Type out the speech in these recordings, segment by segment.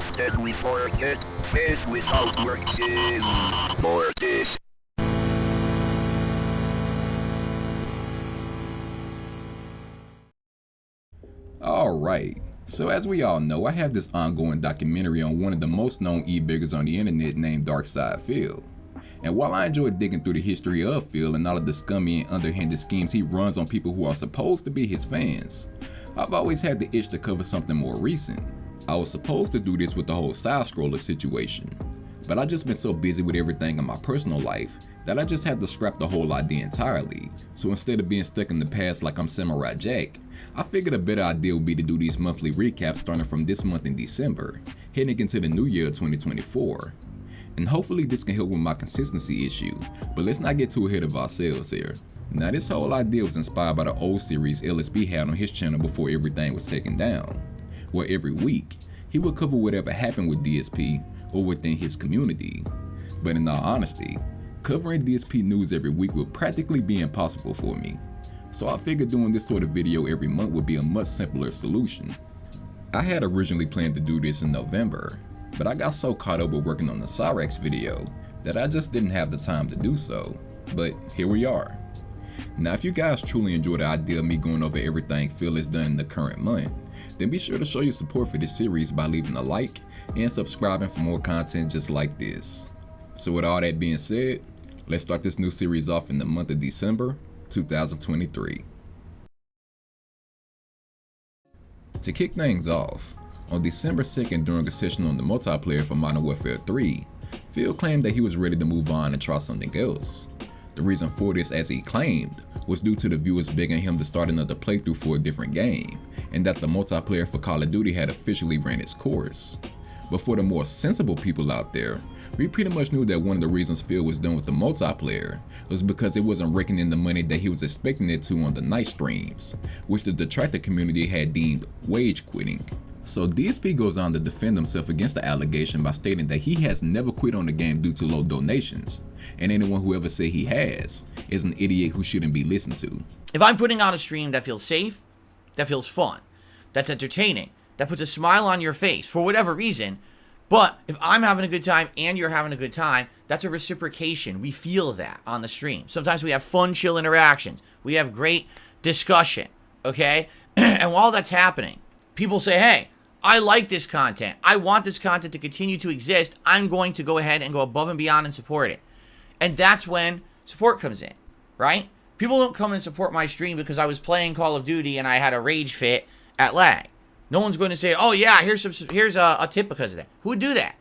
often we forget, faith without works is mortis. Alright, so as we all know, I have this ongoing documentary on one of the most known e-biggers on the internet named Darkside Phil. And while I enjoy digging through the history of Phil and all of the scummy and underhanded schemes he runs on people who are supposed to be his fans, I've always had the itch to cover something more recent. I was supposed to do this with the whole side-scroller situation, but I've just been so busy with everything in my personal life that I just had to scrap the whole idea entirely. So instead of being stuck in the past like I'm Samurai Jack, I figured a better idea would be to do these monthly recaps starting from this month in December, heading into the new year 2024. And hopefully this can help with my consistency issue, but let's not get too ahead of ourselves here. Now this whole idea was inspired by the old series LSB had on his channel before everything was taken down, where every week, he would cover whatever happened with DSP or within his community. But in all honesty, covering DSP news every week would practically be impossible for me. So I figured doing this sort of video every month would be a much simpler solution. I had originally planned to do this in November, but I got so caught up with working on the Cyrax video that I just didn't have the time to do so. But here we are. Now if you guys truly enjoy the idea of me going over everything Phil has done in the current month, then be sure to show your support for this series by leaving a like and subscribing for more content just like this. So with all that being said, let's start this new series off in the month of December 2023. To kick things off, on December 2nd during a session on the multiplayer for Modern Warfare 3, Phil claimed that he was ready to move on and try something else. The reason for this, as he claimed, was due to the viewers begging him to start another playthrough for a different game, and that the multiplayer for Call of Duty had officially ran its course. But for the more sensible people out there, we pretty much knew that one of the reasons Phil was done with the multiplayer was because it wasn't raking in the money that he was expecting it to on the night streams, which the detractor community had deemed wage quitting. So DSP goes on to defend himself against the allegation by stating that he has never quit on the game due to low donations, and anyone who ever said he has is an idiot who shouldn't be listened to. If I'm putting on a stream that feels safe, that feels fun, that's entertaining, that puts a smile on your face for whatever reason, but if I'm having a good time and you're having a good time, that's a reciprocation. We feel that on the stream. Sometimes we have fun, chill interactions. We have great discussion, okay? And while that's happening, people say, hey, I like this content. I want this content to continue to exist. I'm going to go ahead and go above and beyond and support it. And that's when support comes in, right? People don't come and support my stream because I was playing Call of Duty and I had a rage fit at lag. No one's going to say, oh yeah, here's a tip because of that. Who would do that?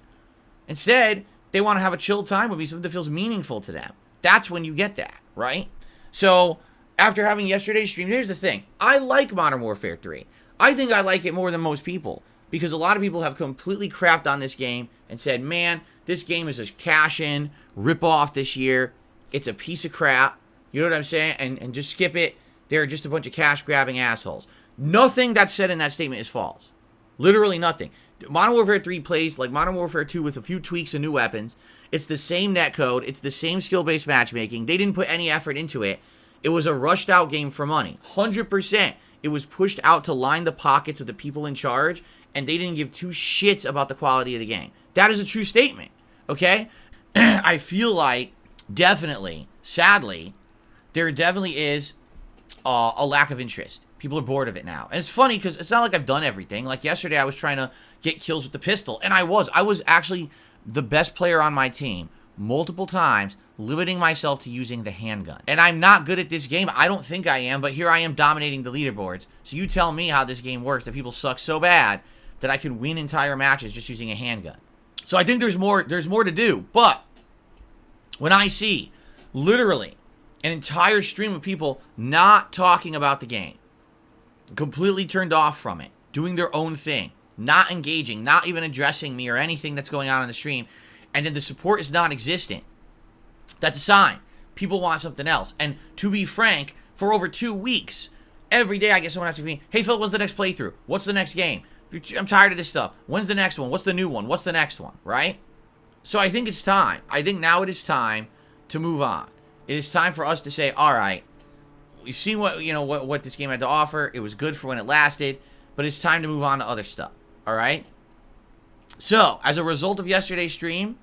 Instead, they want to have a chill time with me, something that feels meaningful to them. That's when you get that, right? So after having yesterday's stream, here's the thing. I like Modern Warfare 3. I think I like it more than most people because a lot of people have completely crapped on this game and said, man, this game is a cash-in, rip-off this year. It's a piece of crap. You know what I'm saying? And just skip it. They're just a bunch of cash-grabbing assholes. Nothing that's said in that statement is false. Literally nothing. Modern Warfare 3 plays like Modern Warfare 2 with a few tweaks and new weapons. It's the same netcode. It's the same skill-based matchmaking. They didn't put any effort into it. It was a rushed-out game for money. 100%. It was pushed out to line the pockets of the people in charge, and they didn't give two shits about the quality of the game. That is a true statement, okay? I feel like, definitely, sadly, there definitely is a lack of interest. People are bored of it now. And it's funny because it's not like I've done everything. Like yesterday, I was trying to get kills with the pistol, and I was actually the best player on my team multiple times, limiting myself to using the handgun. And I'm not good at this game. I don't think I am, but here I am dominating the leaderboards. So you tell me how this game works, that people suck so bad that I can win entire matches just using a handgun. So I think there's more to do. But when I see literally an entire stream of people not talking about the game, completely turned off from it, doing their own thing, not engaging, not even addressing me or anything that's going on in the stream, and then the support is non-existent, that's a sign. People want something else. And to be frank, for over 2 weeks, every day I get someone asking me, hey Phil, what's the next playthrough? What's the next game? I'm tired of this stuff. When's the next one? What's the new one? What's the next one? Right? So I think it's time. I think now it is time to move on. It is time for us to say, all right, we've seen what this game had to offer. It was good for when it lasted, but it's time to move on to other stuff. All right? So, as a result of yesterday's stream,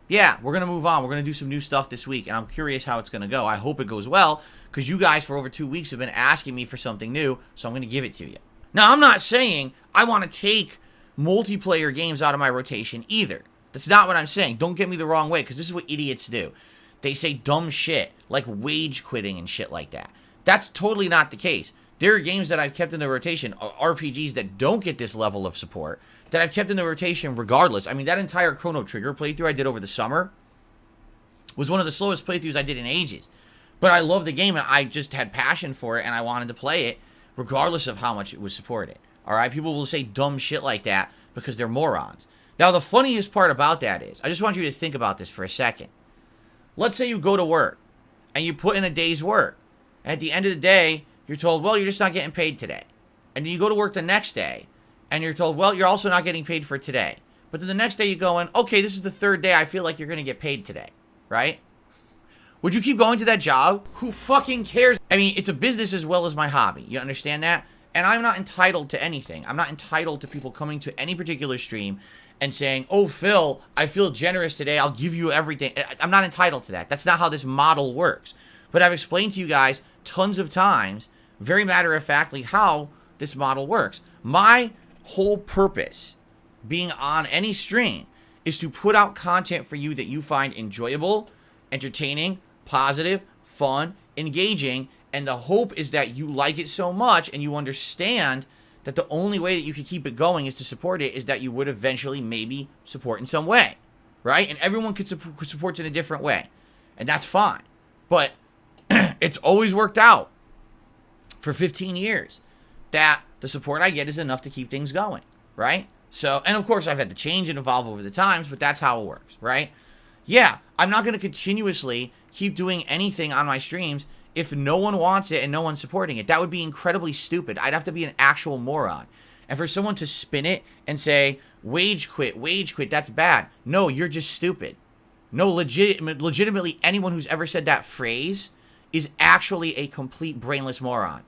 yeah, we're going to move on. We're going to do some new stuff this week, and I'm curious how it's going to go. I hope it goes well, because you guys for over 2 weeks have been asking me for something new, so I'm going to give it to you. Now, I'm not saying I want to take multiplayer games out of my rotation either. That's not what I'm saying. Don't get me the wrong way, because this is what idiots do. They say dumb shit, like wage quitting and shit like that. That's totally not the case. There are games that I've kept in the rotation, RPGs that don't get this level of support, that I've kept in the rotation regardless. I mean, that entire Chrono Trigger playthrough I did over the summer was one of the slowest playthroughs I did in ages. But I love the game, and I just had passion for it, and I wanted to play it regardless of how much it was supported. All right? People will say dumb shit like that because they're morons. Now, the funniest part about that is, I just want you to think about this for a second. Let's say you go to work, and you put in a day's work. At the end of the day, you're told, well, you're just not getting paid today. And then you go to work the next day, and you're told, well, you're also not getting paid for today. But then the next day you go in, okay, this is the third day I feel like you're going to get paid today, right? Would you keep going to that job? Who fucking cares? I mean, it's a business as well as my hobby. You understand that? And I'm not entitled to anything. I'm not entitled to people coming to any particular stream and saying, oh, Phil, I feel generous today. I'll give you everything. I'm not entitled to that. That's not how this model works. But I've explained to you guys tons of times, very matter-of-factly, how this model works. My whole purpose being on any stream is to put out content for you that you find enjoyable, entertaining, positive, fun, engaging, and the hope is that you like it so much and you understand that the only way that you can keep it going is to support it, is that you would eventually maybe support in some way, right? And everyone could support in a different way, and that's fine. But it's always worked out for 15 years that the support I get is enough to keep things going, right? So, and of course I've had to change and evolve over the times, but that's how it works, right? Yeah, I'm not going to continuously keep doing anything on my streams if no one wants it and no one's supporting it. That would be incredibly stupid. I'd have to be an actual moron. And for someone to spin it and say, wage quit, that's bad. No, you're just stupid. No, legitimately anyone who's ever said that phrase is actually a complete brainless moron.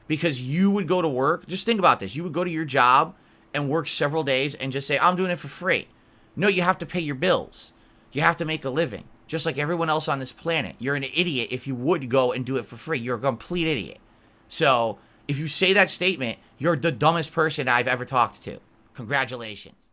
Because you would go to work, just think about this, you would go to your job and work several days and just say, I'm doing it for free. No, you have to pay your bills. You have to make a living, just like everyone else on this planet. You're an idiot if you would go and do it for free. You're a complete idiot. So, if you say that statement, you're the dumbest person I've ever talked to. Congratulations.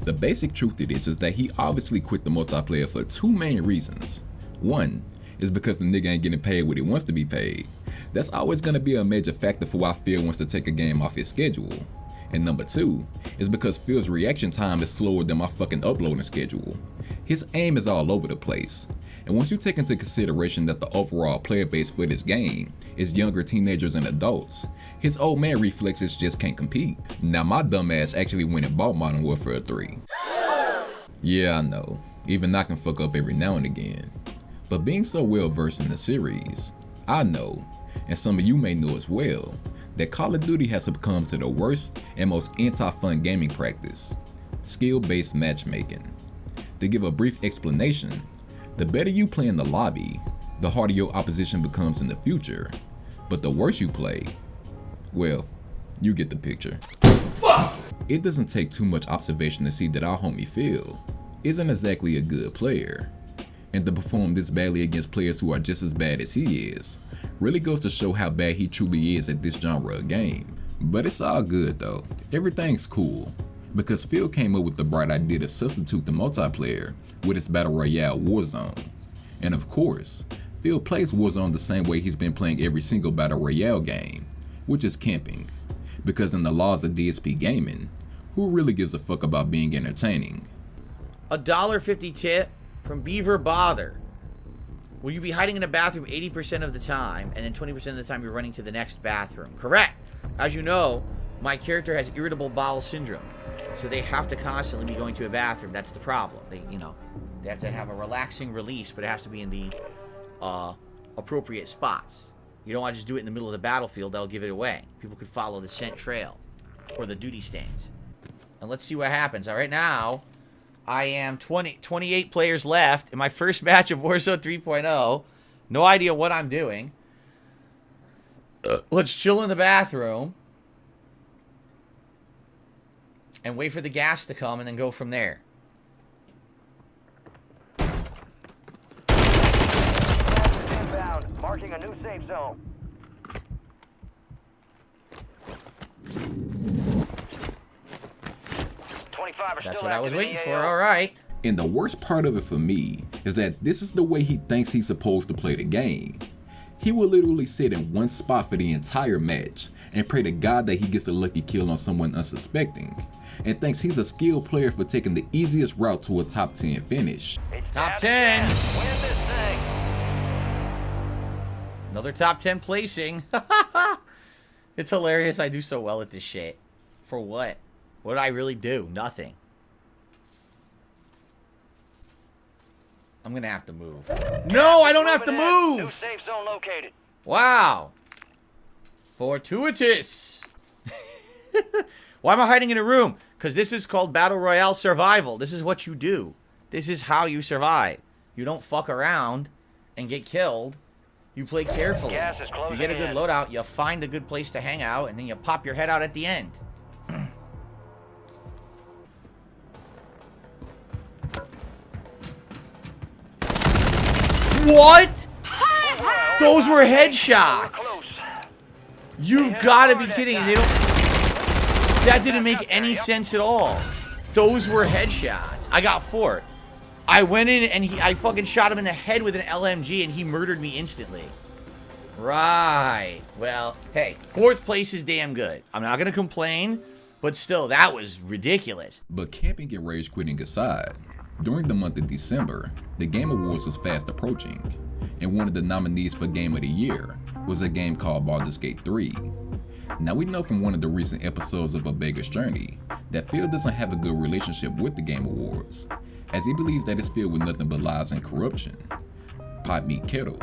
The basic truth to this is that he obviously quit the multiplayer for two main reasons. One is because the nigga ain't getting paid what he wants to be paid. That's always going to be a major factor for why Phil wants to take a game off his schedule. And number two is because Phil's reaction time is slower than my fucking uploading schedule. His aim is all over the place. And once you take into consideration that the overall player base for this game is younger teenagers and adults, his old man reflexes just can't compete. Now my dumb ass actually went and bought Modern Warfare 3. Yeah, I know, even I can fuck up every now and again. But being so well versed in the series, I know, and some of you may know as well, that Call of Duty has succumbed to the worst and most anti-fun gaming practice, skill-based matchmaking. To give a brief explanation, the better you play in the lobby, the harder your opposition becomes in the future. But the worse you play, well, you get the picture. It doesn't take too much observation to see that our homie Phil isn't exactly a good player. And to perform this badly against players who are just as bad as he is, really goes to show how bad he truly is at this genre of game. But it's all good though, everything's cool, because Phil came up with the bright idea to substitute the multiplayer with its Battle Royale Warzone. And of course, Phil plays Warzone the same way he's been playing every single Battle Royale game, which is camping. Because in the laws of DSP gaming, who really gives a fuck about being entertaining? $1.50 tip from Beaver Bother. Will you be hiding in a bathroom 80% of the time, and then 20% of the time you're running to the next bathroom? Correct. As you know, my character has irritable bowel syndrome, so they have to constantly be going to a bathroom. That's the problem. They have to have a relaxing release, but it has to be in the appropriate spots. You don't want to just do it in the middle of the battlefield. That'll give it away. People could follow the scent trail or the duty stains. And let's see what happens. All right, now I am 28 players left in my first match of Warzone 3.0. No idea what I'm doing. Let's chill in the bathroom. and wait for the gas to come and then go from there. Inbound, marking a new safe zone. That's what I was waiting for. All right. And the worst part of it for me is that this is the way he thinks he's supposed to play the game. He will literally sit in one spot for the entire match and pray to God that he gets a lucky kill on someone unsuspecting, and thinks he's a skilled player for taking the easiest route to a top 10 finish. Top 10. Win this thing. Another top 10 placing. It's hilarious. I do so well at this shit. For what? What did I really do? Nothing. I'm gonna have to move. No, I don't have to New move! safe zone located. Wow. Fortuitous. Why am I hiding in a room? Because this is called Battle Royale Survival. This is what you do. This is how you survive. You don't fuck around and get killed. You play carefully. Gas is You closing get a good in. loadout, you find a good place to hang out, and then you pop your head out at the end. What? Those were headshots. Close. You've got to be kidding. They don't. That didn't make any sense at all. Those were headshots. I got 4. I went in and I fucking shot him in the head with an LMG and he murdered me instantly. Right. Well, hey, 4th place is damn good. I'm not going to complain, but still, that was ridiculous. But camping and rage quitting aside, during the month of December, the Game Awards was fast approaching, and one of the nominees for Game of the Year was a game called Baldur's Gate 3. Now we know from one of the recent episodes of A Beggar's Journey that Phil doesn't have a good relationship with the Game Awards, as he believes that it's filled with nothing but lies and corruption. Pot meet kettle.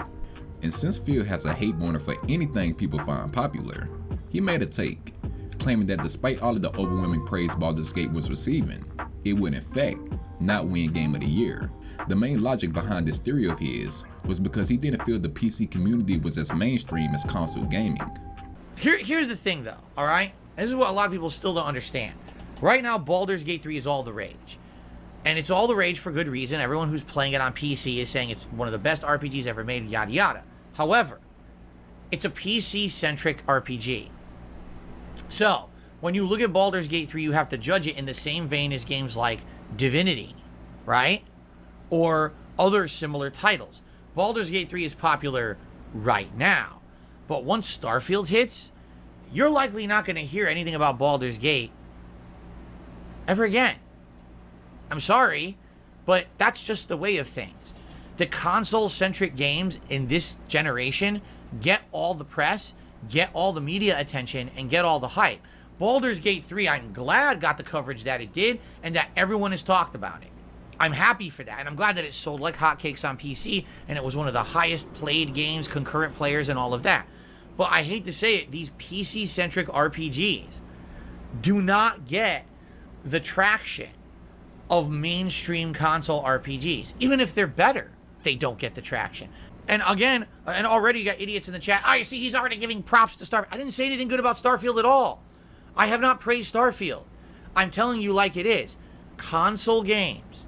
And since Phil has a hate boner for anything people find popular, he made a take, claiming that despite all of the overwhelming praise Baldur's Gate was receiving, it would in fact not win Game of the Year. The main logic behind this theory of his was because he didn't feel the PC community was as mainstream as console gaming. Here's the thing, though, all right? This is what a lot of people still don't understand. Right now, Baldur's Gate 3 is all the rage. And it's all the rage for good reason. Everyone who's playing it on PC is saying it's one of the best RPGs ever made, yada yada. However, it's a PC-centric RPG. So, when you look at Baldur's Gate 3, you have to judge it in the same vein as games like Divinity, right? Or other similar titles. Baldur's Gate 3 is popular right now. But once Starfield hits, you're likely not going to hear anything about Baldur's Gate ever again. I'm sorry, but that's just the way of things. The console-centric games in this generation get all the press, get all the media attention, and get all the hype. Baldur's Gate 3, I'm glad got the coverage that it did, and that everyone has talked about it. I'm happy for that, and I'm glad that it sold like hotcakes on PC, and it was one of the highest played games, concurrent players, and all of that. But I hate to say it, these PC-centric RPGs do not get the traction of mainstream console RPGs. Even if they're better, they don't get the traction. And again, and already you got idiots in the chat. Oh, you see, he's already giving props to Starfield. I didn't say anything good about Starfield at all. I have not praised Starfield. I'm telling you like it is. Console games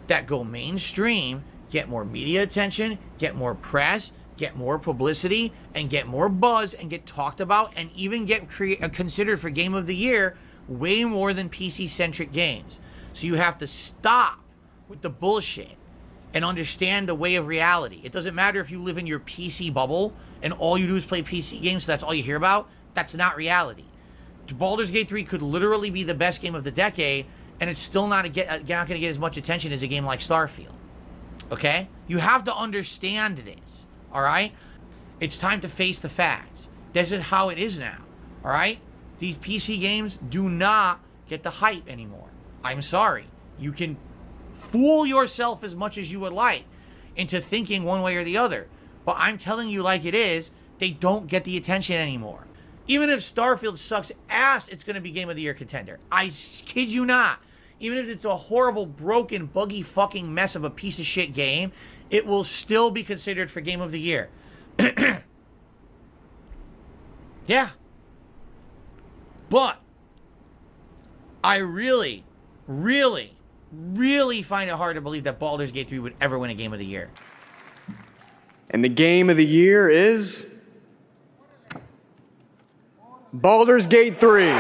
that go mainstream get more media attention, get more press, get more publicity, and get more buzz, and get talked about, and even get considered for Game of the Year way more than PC-centric games. So you have to stop with the bullshit and understand the way of reality. It doesn't matter if you live in your PC bubble and all you do is play PC games, so that's all you hear about. That's not reality. Baldur's Gate 3 could literally be the best game of the decade, and it's still not going to get as much attention as a game like Starfield. Okay? You have to understand this. All right? It's time to face the facts. This is how it is now. All right? These PC games do not get the hype anymore. I'm sorry. You can fool yourself as much as you would like into thinking one way or the other. But I'm telling you like it is, they don't get the attention anymore. Even if Starfield sucks ass, it's going to be Game of the Year contender. I kid you not. Even if it's a horrible, broken, buggy fucking mess of a piece of shit game, it will still be considered for Game of the Year. Yeah. But I really, really, really find it hard to believe that Baldur's Gate 3 would ever win a Game of the Year. And the game of the year is Baldur's Gate 3.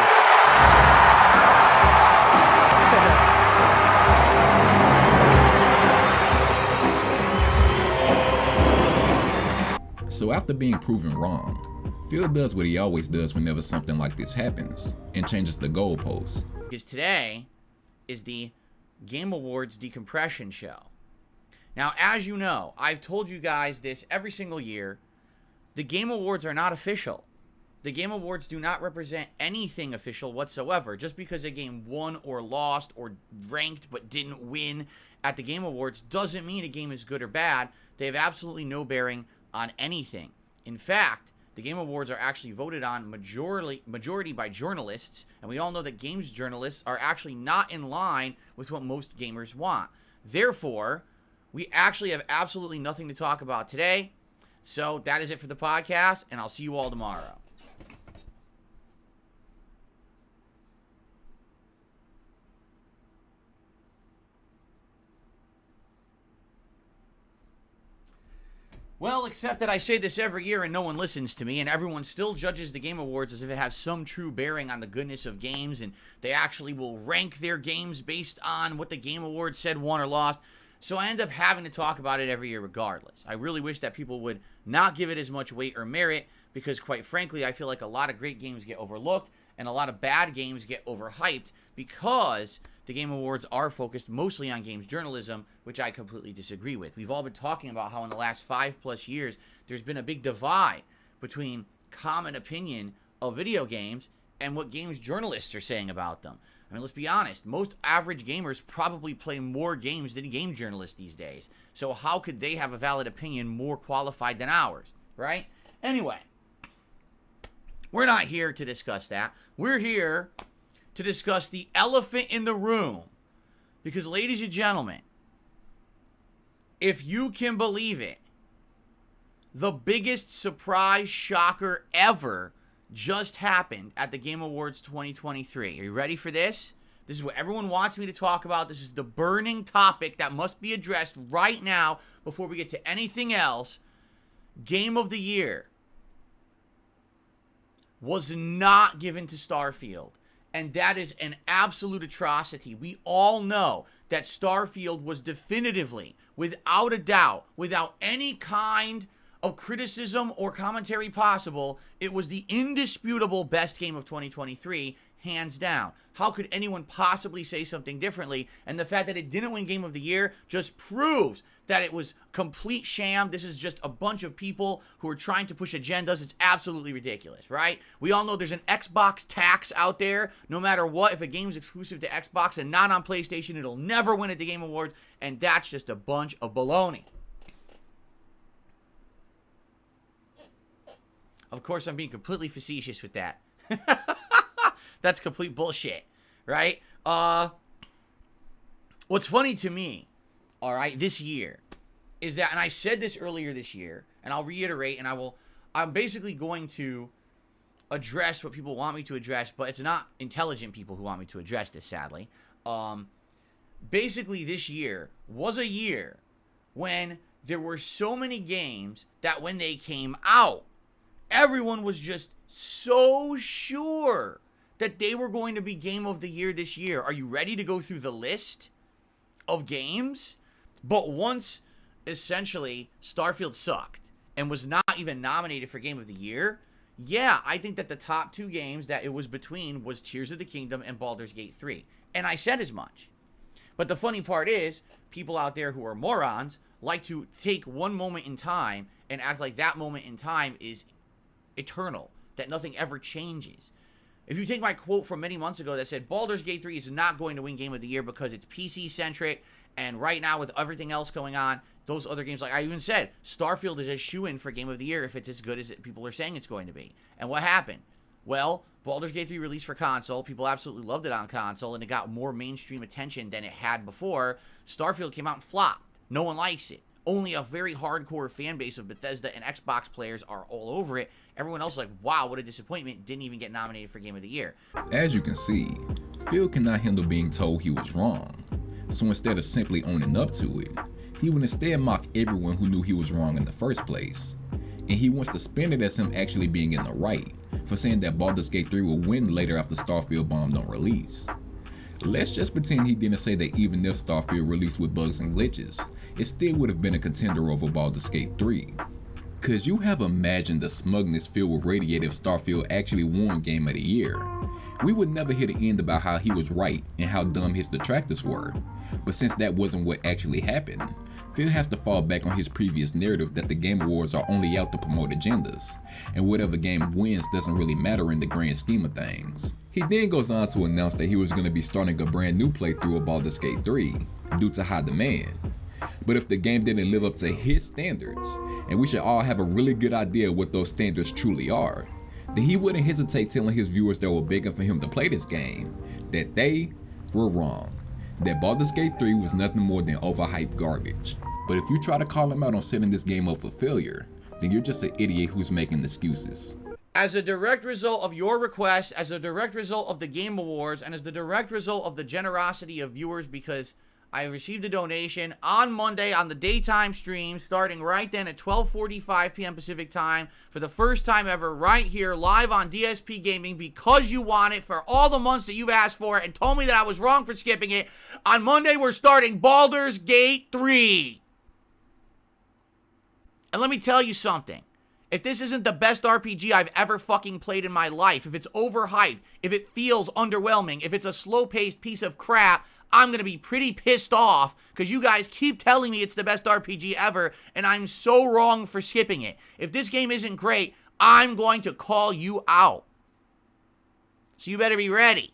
So after being proven wrong, Phil does what he always does whenever something like this happens, and changes the goalposts. Because today is the Game Awards decompression show. Now, as you know, I've told you guys this every single year. The Game Awards are not official. The Game Awards do not represent anything official whatsoever. Just because a game won or lost or ranked but didn't win at the Game Awards doesn't mean a game is good or bad. They have absolutely no bearing on anything. In fact, the Game Awards are actually voted on majority by journalists, and we all know that games journalists are actually not in line with what most gamers want. Therefore, we actually have absolutely nothing to talk about today. So that is it for the podcast, and I'll see you all tomorrow. Well, except that I say this every year and no one listens to me, and everyone still judges the Game Awards as if it has some true bearing on the goodness of games, and they actually will rank their games based on what the Game Awards said won or lost. So I end up having to talk about it every year regardless. I really wish that people would not give it as much weight or merit, because quite frankly, I feel like a lot of great games get overlooked and a lot of bad games get overhyped because the Game Awards are focused mostly on games journalism, which I completely disagree with. We've all been talking about how in the last 5+ years, there's been a big divide between common opinion of video games and what games journalists are saying about them. I mean, let's be honest, most average gamers probably play more games than game journalists these days. So how could they have a valid opinion more qualified than ours, right? Anyway, we're not here to discuss that. We're here to discuss the elephant in the room. Because, ladies and gentlemen, if you can believe it, the biggest surprise shocker ever just happened at the Game Awards 2023. Are you ready for this? This is what everyone wants me to talk about. This is the burning topic that must be addressed right now before we get to anything else. Game of the Year was not given to Starfield. And that is an absolute atrocity. We all know that Starfield was definitively, without a doubt, without any kind of criticism or commentary possible, it was the indisputable best game of 2023, hands down. How could anyone possibly say something differently? And the fact that it didn't win Game of the Year just proves that it was complete sham. This is just a bunch of people who are trying to push agendas. It's absolutely ridiculous, right? We all know there's an Xbox tax out there. No matter what, if a game's exclusive to Xbox and not on PlayStation, it'll never win at the Game Awards, and that's just a bunch of baloney. Of course, I'm being completely facetious with that. That's complete bullshit, right? What's funny to me, all right, this year, is that, and I said this earlier this year, and I'll reiterate, and I'm basically going to address what people want me to address, but it's not intelligent people who want me to address this, sadly. Basically, this year was a year when there were so many games that when they came out, everyone was just so sure that they were going to be Game of the Year this year. Are you ready to go through the list of games? But once, essentially, Starfield sucked and was not even nominated for Game of the Year, yeah, I think that the top two games that it was between was Tears of the Kingdom and Baldur's Gate 3. And I said as much. But the funny part is, people out there who are morons like to take one moment in time and act like that moment in time is eternal, that nothing ever changes. If you take my quote from many months ago that said Baldur's Gate 3 is not going to win Game of the Year because it's PC-centric, and right now with everything else going on, those other games, like I even said, Starfield is a shoo-in for Game of the Year if it's as good as people are saying it's going to be. And what happened? Well, Baldur's Gate 3 released for console. People absolutely loved it on console, and it got more mainstream attention than it had before. Starfield came out and flopped. No one likes it. only a very hardcore fan base of Bethesda and Xbox players are all over it. Everyone else is like, wow, what a disappointment. Didn't even get nominated for Game of the Year. As you can see, Phil cannot handle being told he was wrong. So instead of simply owning up to it, he would instead mock everyone who knew he was wrong in the first place. And he wants to spin it as him actually being in the right, for saying that Baldur's Gate 3 will win later after Starfield bombed on release. Let's just pretend he didn't say that even if Starfield released with bugs and glitches, it still would have been a contender over Baldur's Gate 3. Could you have imagined the smugness Phil would radiate if Starfield actually won Game of the Year? We would never hear the end about how he was right and how dumb his detractors were. But since that wasn't what actually happened, Phil has to fall back on his previous narrative that the Game Awards are only out to promote agendas, and whatever game wins doesn't really matter in the grand scheme of things. He then goes on to announce that he was going to be starting a brand new playthrough of Baldur's Gate 3, due to high demand. But if the game didn't live up to his standards, and we should all have a really good idea what those standards truly are, then he wouldn't hesitate telling his viewers that were begging for him to play this game, that they were wrong. That Baldur's Gate 3 was nothing more than overhyped garbage. But if you try to call him out on setting this game up for failure, then you're just an idiot who's making excuses. As a direct result of your request, as a direct result of the Game Awards, and as the direct result of the generosity of viewers, because I received a donation on Monday on the daytime stream, starting right then at 12:45 p.m. Pacific time, for the first time ever, right here, live on DSP Gaming, because you want it, for all the months that you've asked for it, and told me that I was wrong for skipping it. On Monday, we're starting Baldur's Gate 3. And let me tell you something. If this isn't the best RPG I've ever fucking played in my life, if it's overhyped, if it feels underwhelming, if it's a slow-paced piece of crap, I'm going to be pretty pissed off because you guys keep telling me it's the best RPG ever, and I'm so wrong for skipping it. If this game isn't great, I'm going to call you out. So you better be ready.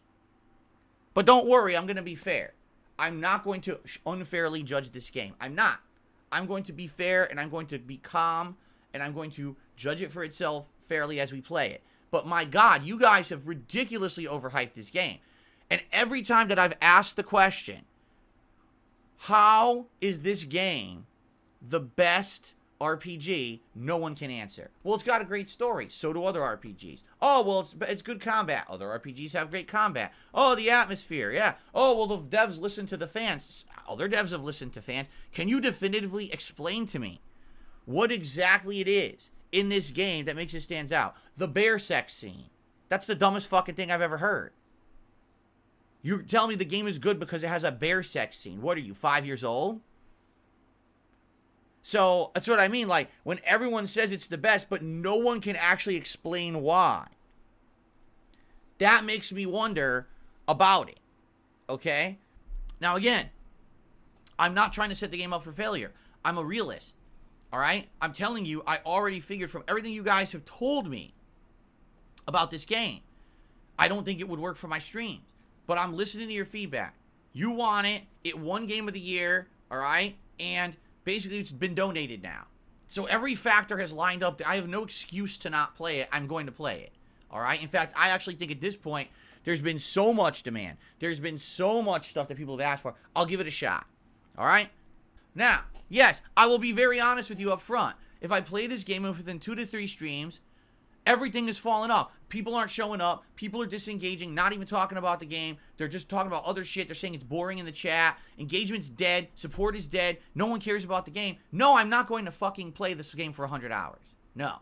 But don't worry, I'm going to be fair. I'm not going to unfairly judge this game. I'm not. I'm going to be fair, and I'm going to be calm, and I'm going to judge it for itself fairly as we play it. But my God, you guys have ridiculously overhyped this game. And every time that I've asked the question, how is this game the best RPG, no one can answer. Well, it's got a great story. So do other RPGs. Oh, well, it's good combat. Other RPGs have great combat. Oh, the atmosphere. Yeah. Oh, well, the devs listen to the fans. Other devs have listened to fans. Can you definitively explain to me what exactly it is in this game that makes it stand out? The bear sex scene. That's the dumbest fucking thing I've ever heard. You tell me the game is good because it has a bear sex scene. What are you, 5 years old? So, that's what I mean. Like, when everyone says it's the best, but no one can actually explain why. That makes me wonder about it. Okay? Now, again, I'm not trying to set the game up for failure. I'm a realist. Alright? I'm telling you, I already figured from everything you guys have told me about this game, I don't think it would work for my streams. But I'm listening to your feedback. You want it. It won Game of the Year. Alright? And basically, it's been donated now. So every factor has lined up. I have no excuse to not play it. I'm going to play it. Alright? In fact, I actually think at this point, there's been so much demand. There's been so much stuff that people have asked for. I'll give it a shot. Alright? Now, yes, I will be very honest with you up front. If I play this game within 2 to 3 streams, everything is falling off. People aren't showing up. People are disengaging, not even talking about the game. They're just talking about other shit. They're saying it's boring in the chat. Engagement's dead. Support is dead. No one cares about the game. No, I'm not going to fucking play this game for 100 hours. No.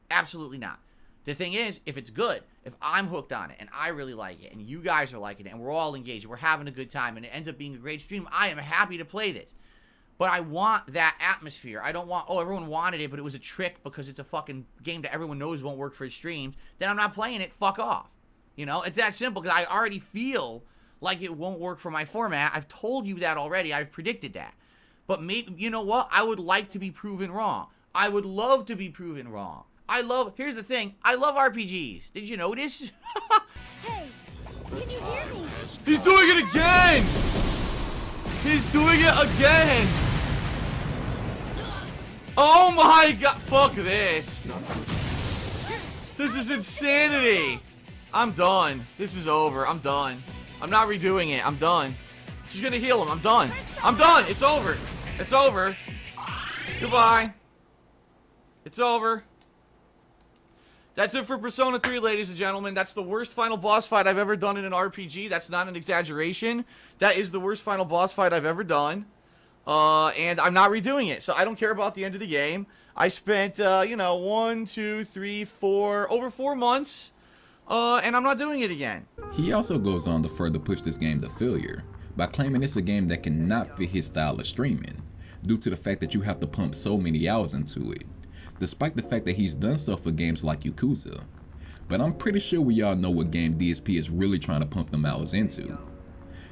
Absolutely not. The thing is, if it's good, if I'm hooked on it, and I really like it, and you guys are liking it, and we're all engaged, we're having a good time, and it ends up being a great stream, I am happy to play this. But I want that atmosphere. I don't want, oh, everyone wanted it, but it was a trick because it's a fucking game that everyone knows won't work for streams. Then I'm not playing it. Fuck off. You know, it's that simple because I already feel like it won't work for my format. I've told you that already. I've predicted that. But maybe, you know what? I would like to be proven wrong. I would love to be proven wrong. Here's the thing. I love RPGs. Did you notice? Hey, can you hear me? He's doing it again! He's doing it again! Oh my god, fuck this. This is insanity. I'm done. This is over. I'm done. I'm not redoing it. I'm done. She's gonna heal him. I'm done. I'm done. It's over. It's over. Goodbye. It's over. That's it for Persona 3, ladies and gentlemen. That's the worst final boss fight I've ever done in an RPG. That's not an exaggeration. That is the worst final boss fight I've ever done. And I'm not redoing it. So I don't care about the end of the game. I spent, you know, 1, 2, 3, 4, over 4 months. And I'm not doing it again. He also goes on to further push this game to failure by claiming it's a game that cannot fit his style of streaming due to the fact that you have to pump so many hours into it, despite the fact that he's done so for games like Yakuza. But I'm pretty sure we all know what game DSP is really trying to pump them hours into.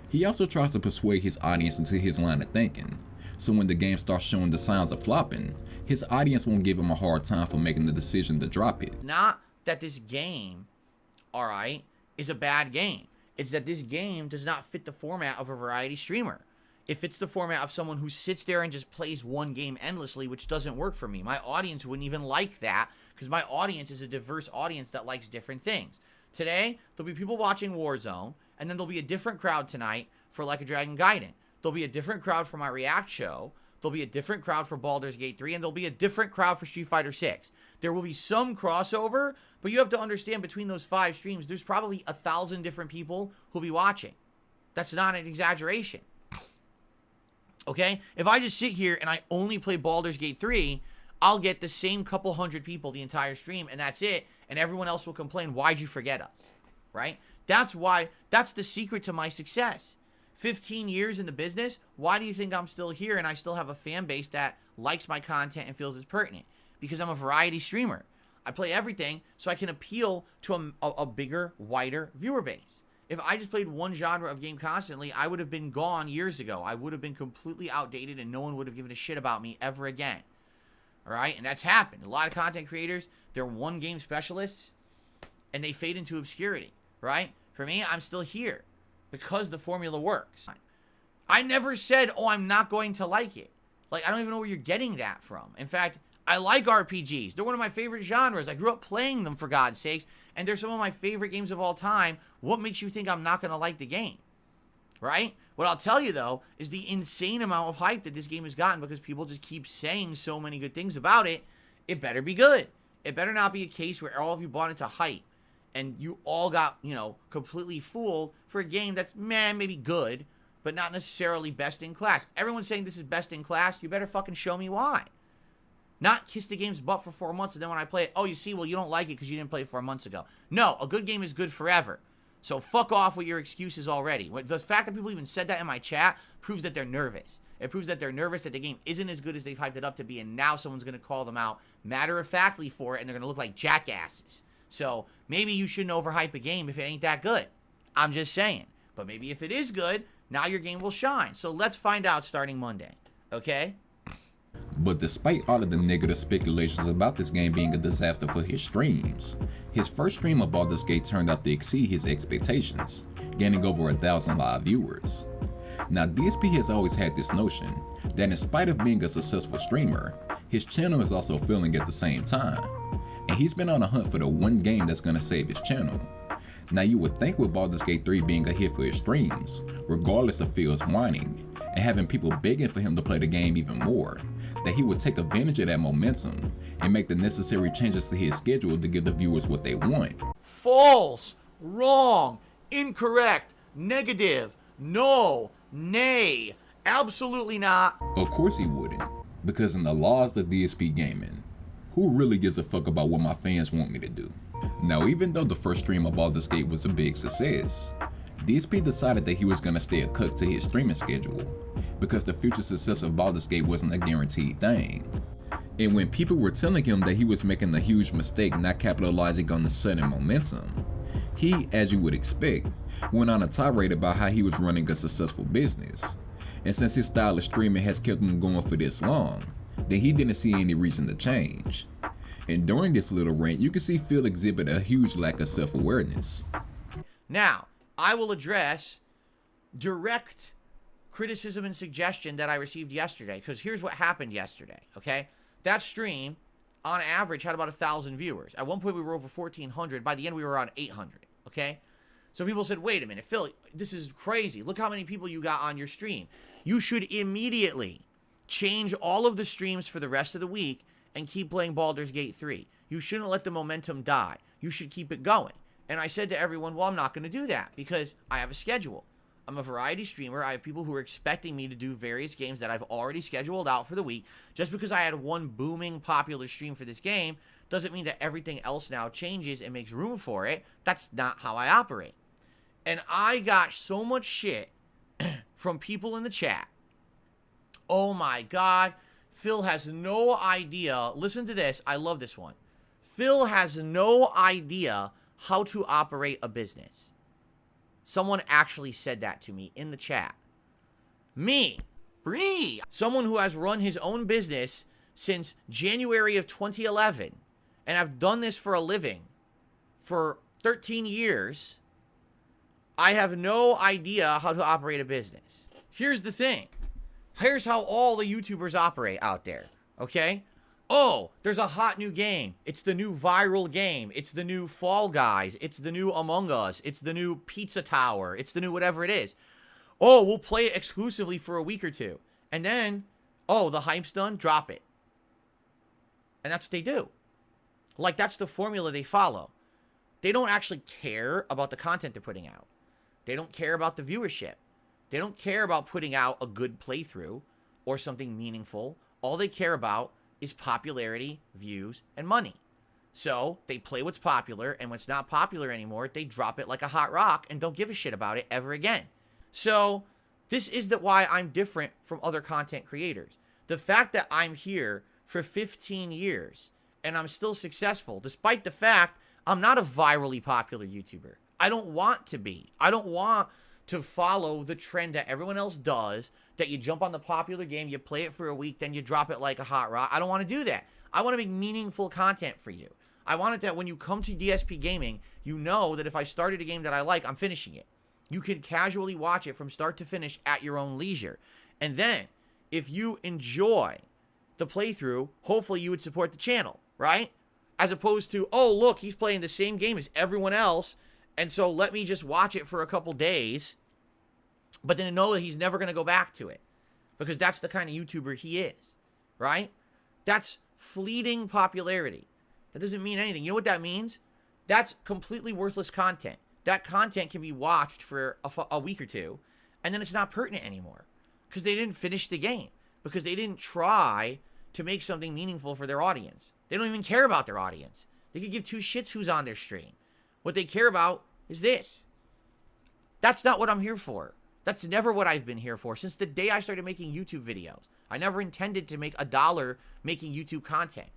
He also tries to persuade his audience into his line of thinking, so when the game starts showing the signs of flopping, his audience won't give him a hard time for making the decision to drop it. Not that this game, alright, is a bad game. It's that this game does not fit the format of a variety streamer. It fits the format of someone who sits there and just plays one game endlessly, which doesn't work for me. My audience wouldn't even like that, because my audience is a diverse audience that likes different things. Today, there'll be people watching Warzone, and then there'll be a different crowd tonight for Like a Dragon Gaiden. There'll be a different crowd for my React show. There'll be a different crowd for Baldur's Gate 3, and there'll be a different crowd for Street Fighter 6. There will be some crossover, but you have to understand between those 5 streams, there's probably 1,000 different people who'll be watching. That's not an exaggeration. Okay? If I just sit here and I only play Baldur's Gate 3, I'll get the same couple hundred people the entire stream, and that's it, and everyone else will complain, why'd you forget us? Right? That's why, that's the secret to my success. 15 years in the business, why do you think I'm still here and I still have a fan base that likes my content and feels it's pertinent? Because I'm a variety streamer. I play everything so I can appeal to a bigger, wider viewer base. If I just played one genre of game constantly, I would have been gone years ago. I would have been completely outdated and no one would have given a shit about me ever again. Alright? And that's happened. A lot of content creators, they're one game specialists and they fade into obscurity. Right? For me, I'm still here. Because the formula works. I never said, oh, I'm not going to like it. Like, I don't even know where you're getting that from. In fact, I like RPGs. They're one of my favorite genres. I grew up playing them, for God's sakes, and they're some of my favorite games of all time. What makes you think I'm not going to like the game? Right? What I'll tell you, though, is the insane amount of hype that this game has gotten because people just keep saying so many good things about it. It better be good. It better not be a case where all of you bought into hype and you all got, you know, completely fooled for a game that's, maybe good, but not necessarily best in class. Everyone's saying this is best in class. You better fucking show me why. Not kiss the game's butt for 4 months, and then when I play it, oh, you see, well, you don't like it because you didn't play it 4 months ago. No, a good game is good forever. So fuck off with your excuses already. The fact that people even said that in my chat proves that they're nervous. It proves that they're nervous that the game isn't as good as they've hyped it up to be, and now someone's going to call them out matter-of-factly for it, and they're going to look like jackasses. So maybe you shouldn't overhype a game if it ain't that good. I'm just saying. But maybe if it is good, now your game will shine. So let's find out starting Monday. Okay? But despite all of the negative speculations about this game being a disaster for his streams, his first stream of Baldur's Gate turned out to exceed his expectations, gaining over 1,000 live viewers. Now DSP has always had this notion that in spite of being a successful streamer, his channel is also failing at the same time. And he's been on a hunt for the one game that's gonna save his channel. Now you would think with Baldur's Gate 3 being a hit for his streams, regardless of Phil's whining, and having people begging for him to play the game even more, that he would take advantage of that momentum and make the necessary changes to his schedule to give the viewers what they want. False, wrong, incorrect, negative, no, nay, absolutely not. Of course he wouldn't, because in the laws of DSP Gaming, who really gives a fuck about what my fans want me to do? Now, even though the first stream of Baldur's Gate was a big success, DSP decided that he was gonna stay a cook to his streaming schedule because the future success of Baldur's Gate wasn't a guaranteed thing. And when people were telling him that he was making a huge mistake not capitalizing on the sudden momentum, he, as you would expect, went on a tirade about how he was running a successful business. And since his style of streaming has kept him going for this long, then he didn't see any reason to change. And during this little rant, you can see Phil exhibit a huge lack of self-awareness. Now, I will address direct criticism and suggestion that I received yesterday, because here's what happened yesterday, okay? That stream, on average, had about 1,000 viewers. At one point, we were over 1,400. By the end, we were around 800, okay? So people said, wait a minute, Phil, this is crazy. Look how many people you got on your stream. You should immediately change all of the streams for the rest of the week and keep playing Baldur's Gate 3. You shouldn't let the momentum die. You should keep it going. And I said to everyone, well, I'm not going to do that because I have a schedule. I'm a variety streamer. I have people who are expecting me to do various games that I've already scheduled out for the week. Just because I had one booming popular stream for this game doesn't mean that everything else now changes and makes room for it. That's not how I operate. And I got so much shit from people in the chat. Oh my God. Phil has no idea. Listen to this. I love this one. Phil has no idea how to operate a business. Someone actually said that to me in the chat. Me. Someone who has run his own business since January of 2011. And I've done this for a living for 13 years. I have no idea how to operate a business. Here's the thing. Here's how all the YouTubers operate out there, okay? Oh, there's a hot new game. It's the new viral game. It's the new Fall Guys. It's the new Among Us. It's the new Pizza Tower. It's the new whatever it is. Oh, we'll play it exclusively for a week or two. And then, oh, the hype's done, drop it. And that's what they do. Like, that's the formula they follow. They don't actually care about the content they're putting out. They don't care about the viewership. They don't care about putting out a good playthrough or something meaningful. All they care about is popularity, views, and money. So they play what's popular, and when it's not popular anymore, they drop it like a hot rock and don't give a shit about it ever again. So this is why I'm different from other content creators. The fact that I'm here for 15 years and I'm still successful, despite the fact I'm not a virally popular YouTuber. I don't want to be. I don't want to follow the trend that everyone else does, that you jump on the popular game, you play it for a week, then you drop it like a hot rock. I don't want to do that. I want to make meaningful content for you. I want it that when you come to DSP Gaming, you know that if I started a game that I like, I'm finishing it. You can casually watch it from start to finish at your own leisure. And then, if you enjoy the playthrough, hopefully you would support the channel, right? As opposed to, oh, look, he's playing the same game as everyone else, and so let me just watch it for a couple days, but then know that he's never going to go back to it. Because that's the kind of YouTuber he is, right? That's fleeting popularity. That doesn't mean anything. You know what that means? That's completely worthless content. That content can be watched for a week or two, and then it's not pertinent anymore. Because they didn't finish the game. Because they didn't try to make something meaningful for their audience. They don't even care about their audience. They could give two shits who's on their stream. What they care about is this. That's not what I'm here for. That's never what I've been here for. Since the day I started making YouTube videos, I never intended to make $1 making YouTube content.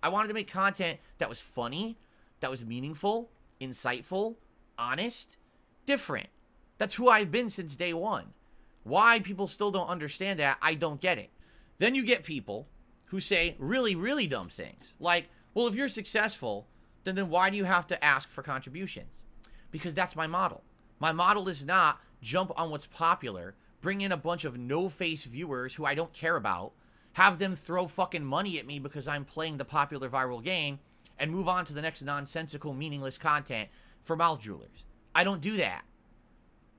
I wanted to make content that was funny, that was meaningful, insightful, honest, different. That's who I've been since day one. Why people still don't understand that, I don't get it. Then you get people who say really, really dumb things. Like, well, if you're successful, then why do you have to ask for contributions? Because that's my model. My model is not jump on what's popular, bring in a bunch of no-face viewers who I don't care about, have them throw fucking money at me because I'm playing the popular viral game, and move on to the next nonsensical, meaningless content for mouth droolers. I don't do that.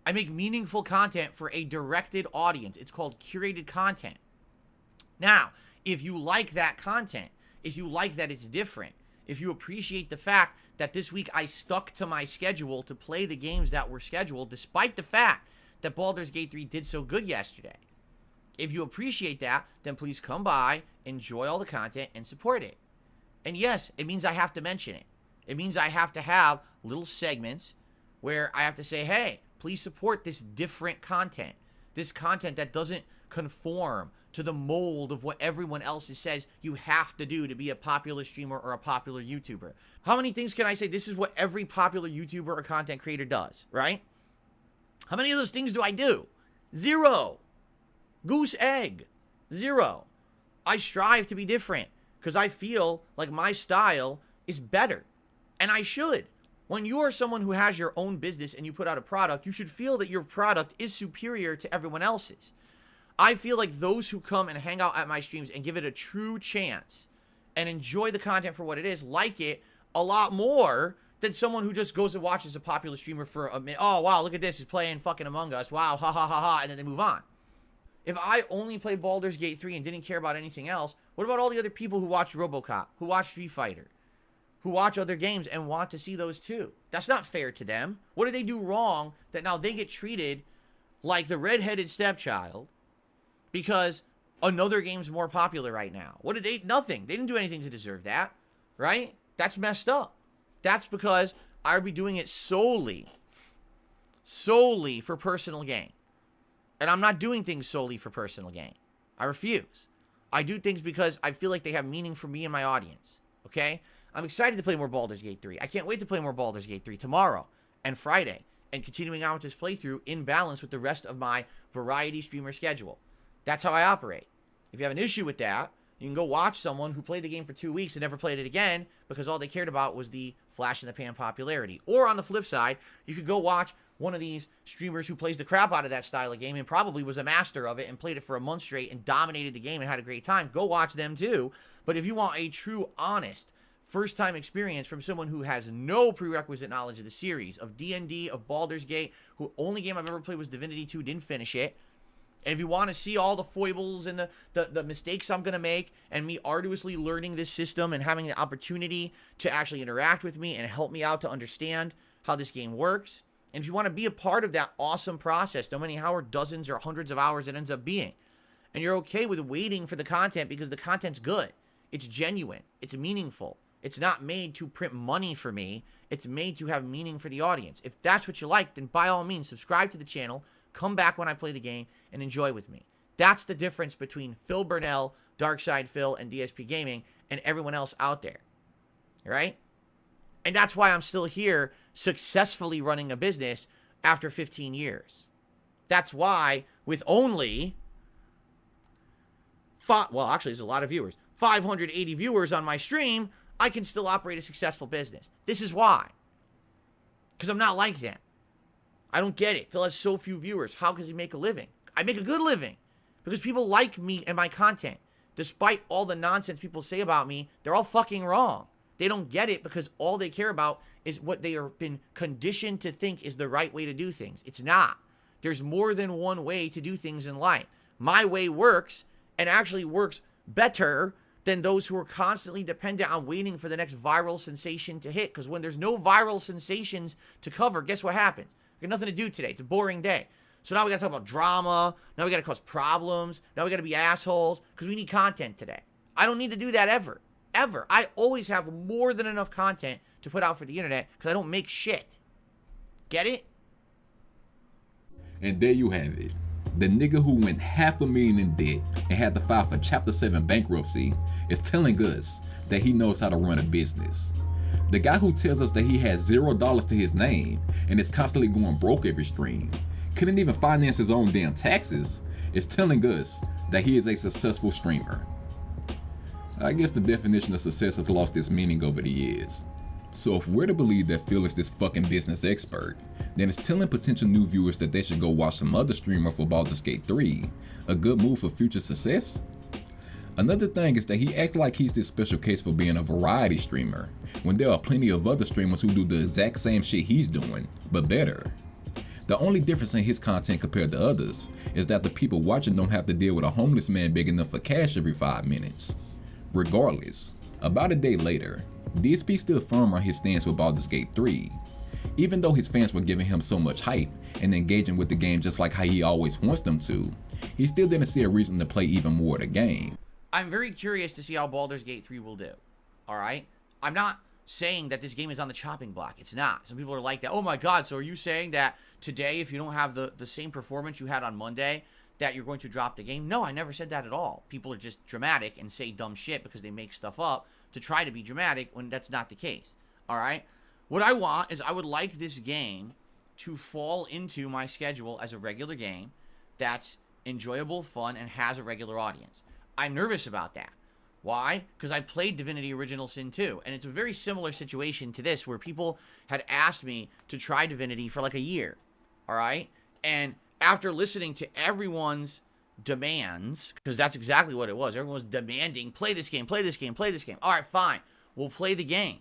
I make meaningful content for a directed audience. It's called curated content. Now, if you like that content, if you like that it's different, if you appreciate the fact that this week I stuck to my schedule to play the games that were scheduled, despite the fact that Baldur's Gate 3 did so good yesterday. If you appreciate that, then please come by, enjoy all the content, and support it. And yes, it means I have to mention it. It means I have to have little segments where I have to say, hey, please support this different content. This content that doesn't conform to the mold of what everyone else says you have to do to be a popular streamer or a popular YouTuber. How many things can I say? This is what every popular YouTuber or content creator does, right? How many of those things do I do? 0. Goose egg. 0. I strive to be different because I feel like my style is better. And I should. When you are someone who has your own business and you put out a product, you should feel that your product is superior to everyone else's. I feel like those who come and hang out at my streams and give it a true chance and enjoy the content for what it is, like it a lot more than someone who just goes and watches a popular streamer for a minute. Oh, wow, look at this. He's playing fucking Among Us. Wow, ha, ha, ha, ha. And then they move on. If I only played Baldur's Gate 3 and didn't care about anything else, what about all the other people who watch RoboCop, who watch Street Fighter, who watch other games and want to see those too? That's not fair to them. What did they do wrong that now they get treated like the redheaded stepchild because another game's more popular right now? What did they? Nothing. They didn't do anything to deserve that, right? That's messed up. That's because I would be doing it solely for personal gain. And I'm not doing things solely for personal gain. I refuse. I do things because I feel like they have meaning for me and my audience. Okay? I'm excited to play more Baldur's Gate 3. I can't wait to play more Baldur's Gate 3 tomorrow and Friday and continuing on with this playthrough in balance with the rest of my variety streamer schedule. That's how I operate. If you have an issue with that, you can go watch someone who played the game for 2 weeks and never played it again because all they cared about was the flash in the pan popularity. Or on the flip side, you could go watch one of these streamers who plays the crap out of that style of game and probably was a master of it and played it for a month straight and dominated the game and had a great time. Go watch them too. But if you want a true, honest, first-time experience from someone who has no prerequisite knowledge of the series, of D&D, of Baldur's Gate, who only game I've ever played was Divinity 2, didn't finish it, and if you want to see all the foibles and the mistakes I'm going to make and me arduously learning this system and having the opportunity to actually interact with me and help me out to understand how this game works, and if you want to be a part of that awesome process, no matter how dozens or hundreds of hours it ends up being, and you're okay with waiting for the content because the content's good, it's genuine, it's meaningful, it's not made to print money for me, it's made to have meaning for the audience. If that's what you like, then by all means, subscribe to the channel, come back when I play the game, and enjoy with me. That's the difference between Phil Burnell, Darkside Phil, and DSP Gaming, and everyone else out there. Right? And that's why I'm still here successfully running a business after 15 years. That's why with only there's a lot of viewers. 580 viewers on my stream, I can still operate a successful business. This is why. Because I'm not like them. I don't get it. Phil has so few viewers. How does he make a living? I make a good living. Because people like me and my content. Despite all the nonsense people say about me, they're all fucking wrong. They don't get it because all they care about is what they have been conditioned to think is the right way to do things. It's not. There's more than one way to do things in life. My way works and actually works better than those who are constantly dependent on waiting for the next viral sensation to hit. Because when there's no viral sensations to cover, guess what happens? We got nothing to do today. It's a boring day. So now we got to talk about drama. Now we got to cause problems. Now we got to be assholes because we need content today. I don't need to do that ever. Ever. I always have more than enough content to put out for the internet because I don't make shit. Get it? And there you have it. The nigga who went $500,000 in debt and had to file for Chapter 7 bankruptcy is telling us that he knows how to run a business. The guy who tells us that he has $0 to his name and is constantly going broke every stream, couldn't even finance his own damn taxes, is telling us that he is a successful streamer. I guess the definition of success has lost its meaning over the years. So if we're to believe that Phil is this fucking business expert, then it's telling potential new viewers that they should go watch some other streamer for Baldur's Gate 3 a good move for future success? Another thing is that he acts like he's this special case for being a variety streamer, when there are plenty of other streamers who do the exact same shit he's doing, but better. The only difference in his content compared to others is that the people watching don't have to deal with a homeless man begging them for cash every 5 minutes. Regardless, about a day later, DSP stood firm on his stance with Baldur's Gate 3. Even though his fans were giving him so much hype and engaging with the game just like how he always wants them to, he still didn't see a reason to play even more of the game. I'm very curious to see how Baldur's Gate 3 will do. Alright? I'm not saying that this game is on the chopping block. It's not. Some people are like that. Oh my god, so are you saying that today, if you don't have the same performance you had on Monday, that you're going to drop the game? No, I never said that at all. People are just dramatic and say dumb shit because they make stuff up to try to be dramatic when that's not the case. Alright? What I want is I would like this game to fall into my schedule as a regular game that's enjoyable, fun, and has a regular audience. I'm nervous about that. Why? Because I played Divinity Original Sin 2, and it's a very similar situation to this, where people had asked me to try Divinity for like a year, alright? And after listening to everyone's demands, because that's exactly what it was, everyone was demanding, play this game, play this game, play this game. Alright, fine, we'll play the game.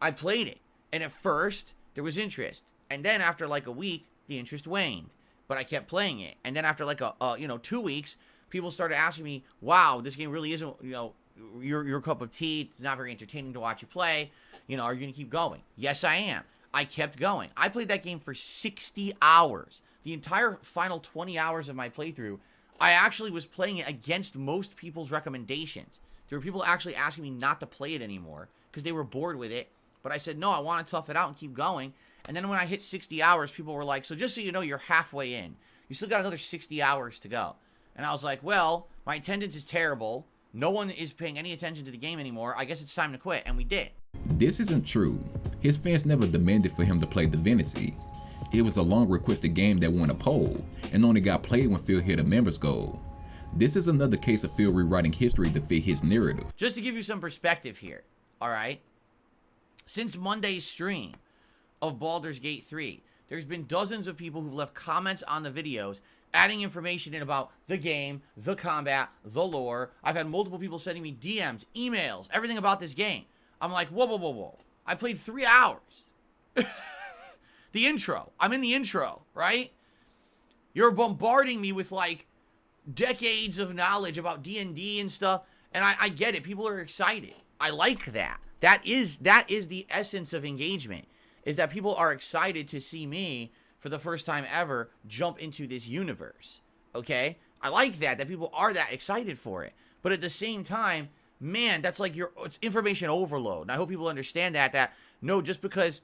I played it, and at first, there was interest. And then after like a week, the interest waned. but I kept playing it. And then after like 2 weeks, people started asking me, wow, this game really isn't, your cup of tea. It's not very entertaining to watch you play. Are you going to keep going? Yes, I am. I kept going. I played that game for 60 hours. The entire final 20 hours of my playthrough, I actually was playing it against most people's recommendations. There were people actually asking me not to play it anymore because they were bored with it. But I said, no, I want to tough it out and keep going. And then when I hit 60 hours, people were like, so just so you know, you're halfway in. You still got another 60 hours to go. And I was like, well, my attendance is terrible. No one is paying any attention to the game anymore. I guess it's time to quit. And we did. This isn't true. His fans never demanded for him to play Divinity. It was a long requested game that won a poll and only got played when Phil hit a members goal. This is another case of Phil rewriting history to fit his narrative. Just to give you some perspective here, all right? Since Monday's stream of Baldur's Gate 3, there's been dozens of people who've left comments on the videos adding information in about the game, the combat, the lore. I've had multiple people sending me DMs, emails, everything about this game. I'm like, whoa, whoa, whoa, whoa. I played 3 hours. The intro. I'm in the intro, right? You're bombarding me with like decades of knowledge about D&D and stuff, and I get it. People are excited. I like that. That is the essence of engagement, is that people are excited to see me for the first time ever jump into this universe. Okay? I like that people are that excited for it. But at the same time, man, that's like it's information overload. And I hope people understand that no, just because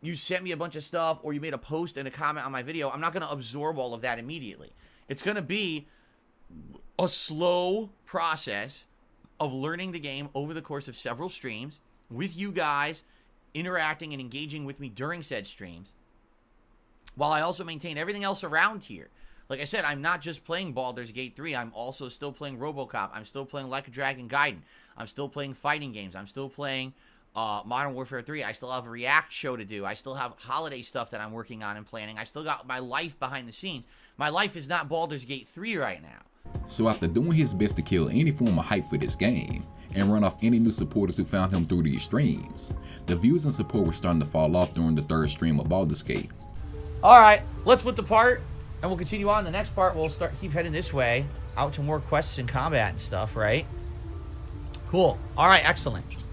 you sent me a bunch of stuff or you made a post and a comment on my video, I'm not going to absorb all of that immediately. It's going to be a slow process of learning the game over the course of several streams with you guys interacting and engaging with me during said streams, while I also maintain everything else around here. Like I said, I'm not just playing Baldur's Gate 3. I'm also still playing RoboCop. I'm still playing Like a Dragon Gaiden. I'm still playing fighting games. I'm still playing Modern Warfare 3. I still have a React show to do. I still have holiday stuff that I'm working on and planning. I still got my life behind the scenes. My life is not Baldur's Gate 3 right now. So after doing his best to kill any form of hype for this game, and run off any new supporters who found him through these streams, the views and support were starting to fall off during the third stream of Baldur's Gate. Alright, let's split the part, and we'll continue on. The next part, we'll keep heading this way, out to more quests and combat and stuff, right? Cool. Alright, excellent.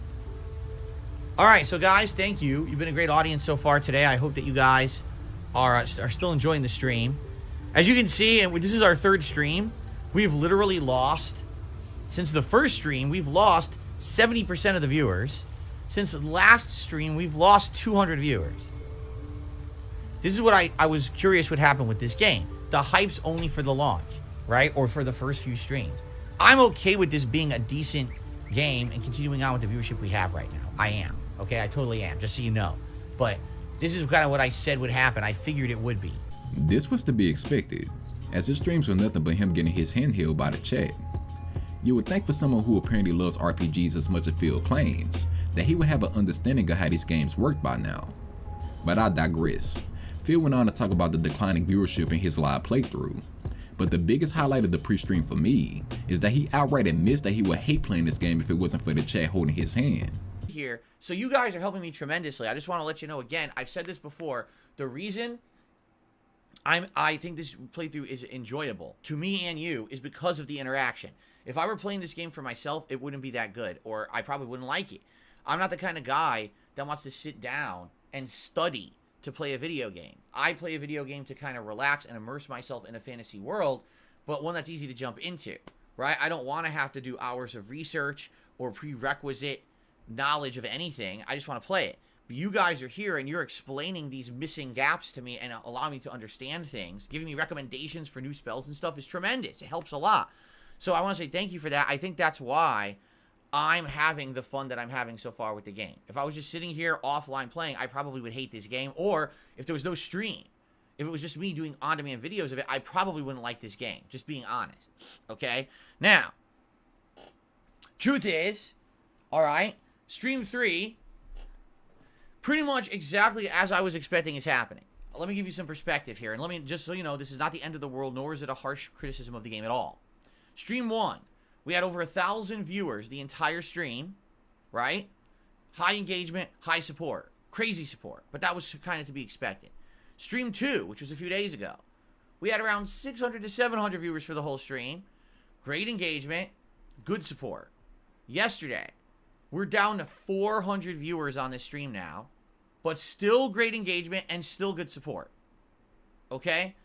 Alright, so guys, thank you. You've been a great audience so far today. I hope that you guys are still enjoying the stream. As you can see, and this is our third stream, we've literally lost, since the first stream, we've lost 70% of the viewers. Since the last stream, we've lost 200 viewers. This is what I was curious would happen with this game. The hype's only for the launch, right? Or for the first few streams. I'm okay with this being a decent game and continuing on with the viewership we have right now. I am. Okay, I totally am, just so you know. But this is kind of what I said would happen. I figured it would be. This was to be expected, as his streams were nothing but him getting his hand held by the chat. You would think for someone who apparently loves RPGs as much as Phil claims, that he would have an understanding of how these games work by now. But I digress. Phil went on to talk about the declining viewership in his live playthrough. But the biggest highlight of the pre-stream for me is that he outright admits that he would hate playing this game if it wasn't for the chat holding his hand. Here, so you guys are helping me tremendously. I just want to let you know again, I've said this before, the reason I think this playthrough is enjoyable to me and you is because of the interaction. If I were playing this game for myself, it wouldn't be that good, or I probably wouldn't like it. I'm not the kind of guy that wants to sit down and study to play a video game. I play a video game to kind of relax and immerse myself in a fantasy world, but one that's easy to jump into, right? I don't want to have to do hours of research or prerequisite knowledge of anything. I just want to play it. But you guys are here and you're explaining these missing gaps to me and allowing me to understand things, giving me recommendations for new spells and stuff is tremendous. It helps a lot. So I want to say thank you for that. I think that's why I'm having the fun that I'm having so far with the game. If I was just sitting here offline playing, I probably would hate this game. Or if there was no stream, if it was just me doing on-demand videos of it, I probably wouldn't like this game. Just being honest. Okay? Now, truth is, alright, Stream 3, pretty much exactly as I was expecting is happening. Let me give you some perspective here. And let me, just so you know, this is not the end of the world, nor is it a harsh criticism of the game at all. Stream 1, we had over 1,000 viewers the entire stream, right? High engagement, high support. Crazy support. But that was kind of to be expected. Stream 2, which was a few days ago, we had around 600 to 700 viewers for the whole stream. Great engagement, good support. Yesterday, we're down to 400 viewers on this stream now, but still great engagement and still good support. Okay?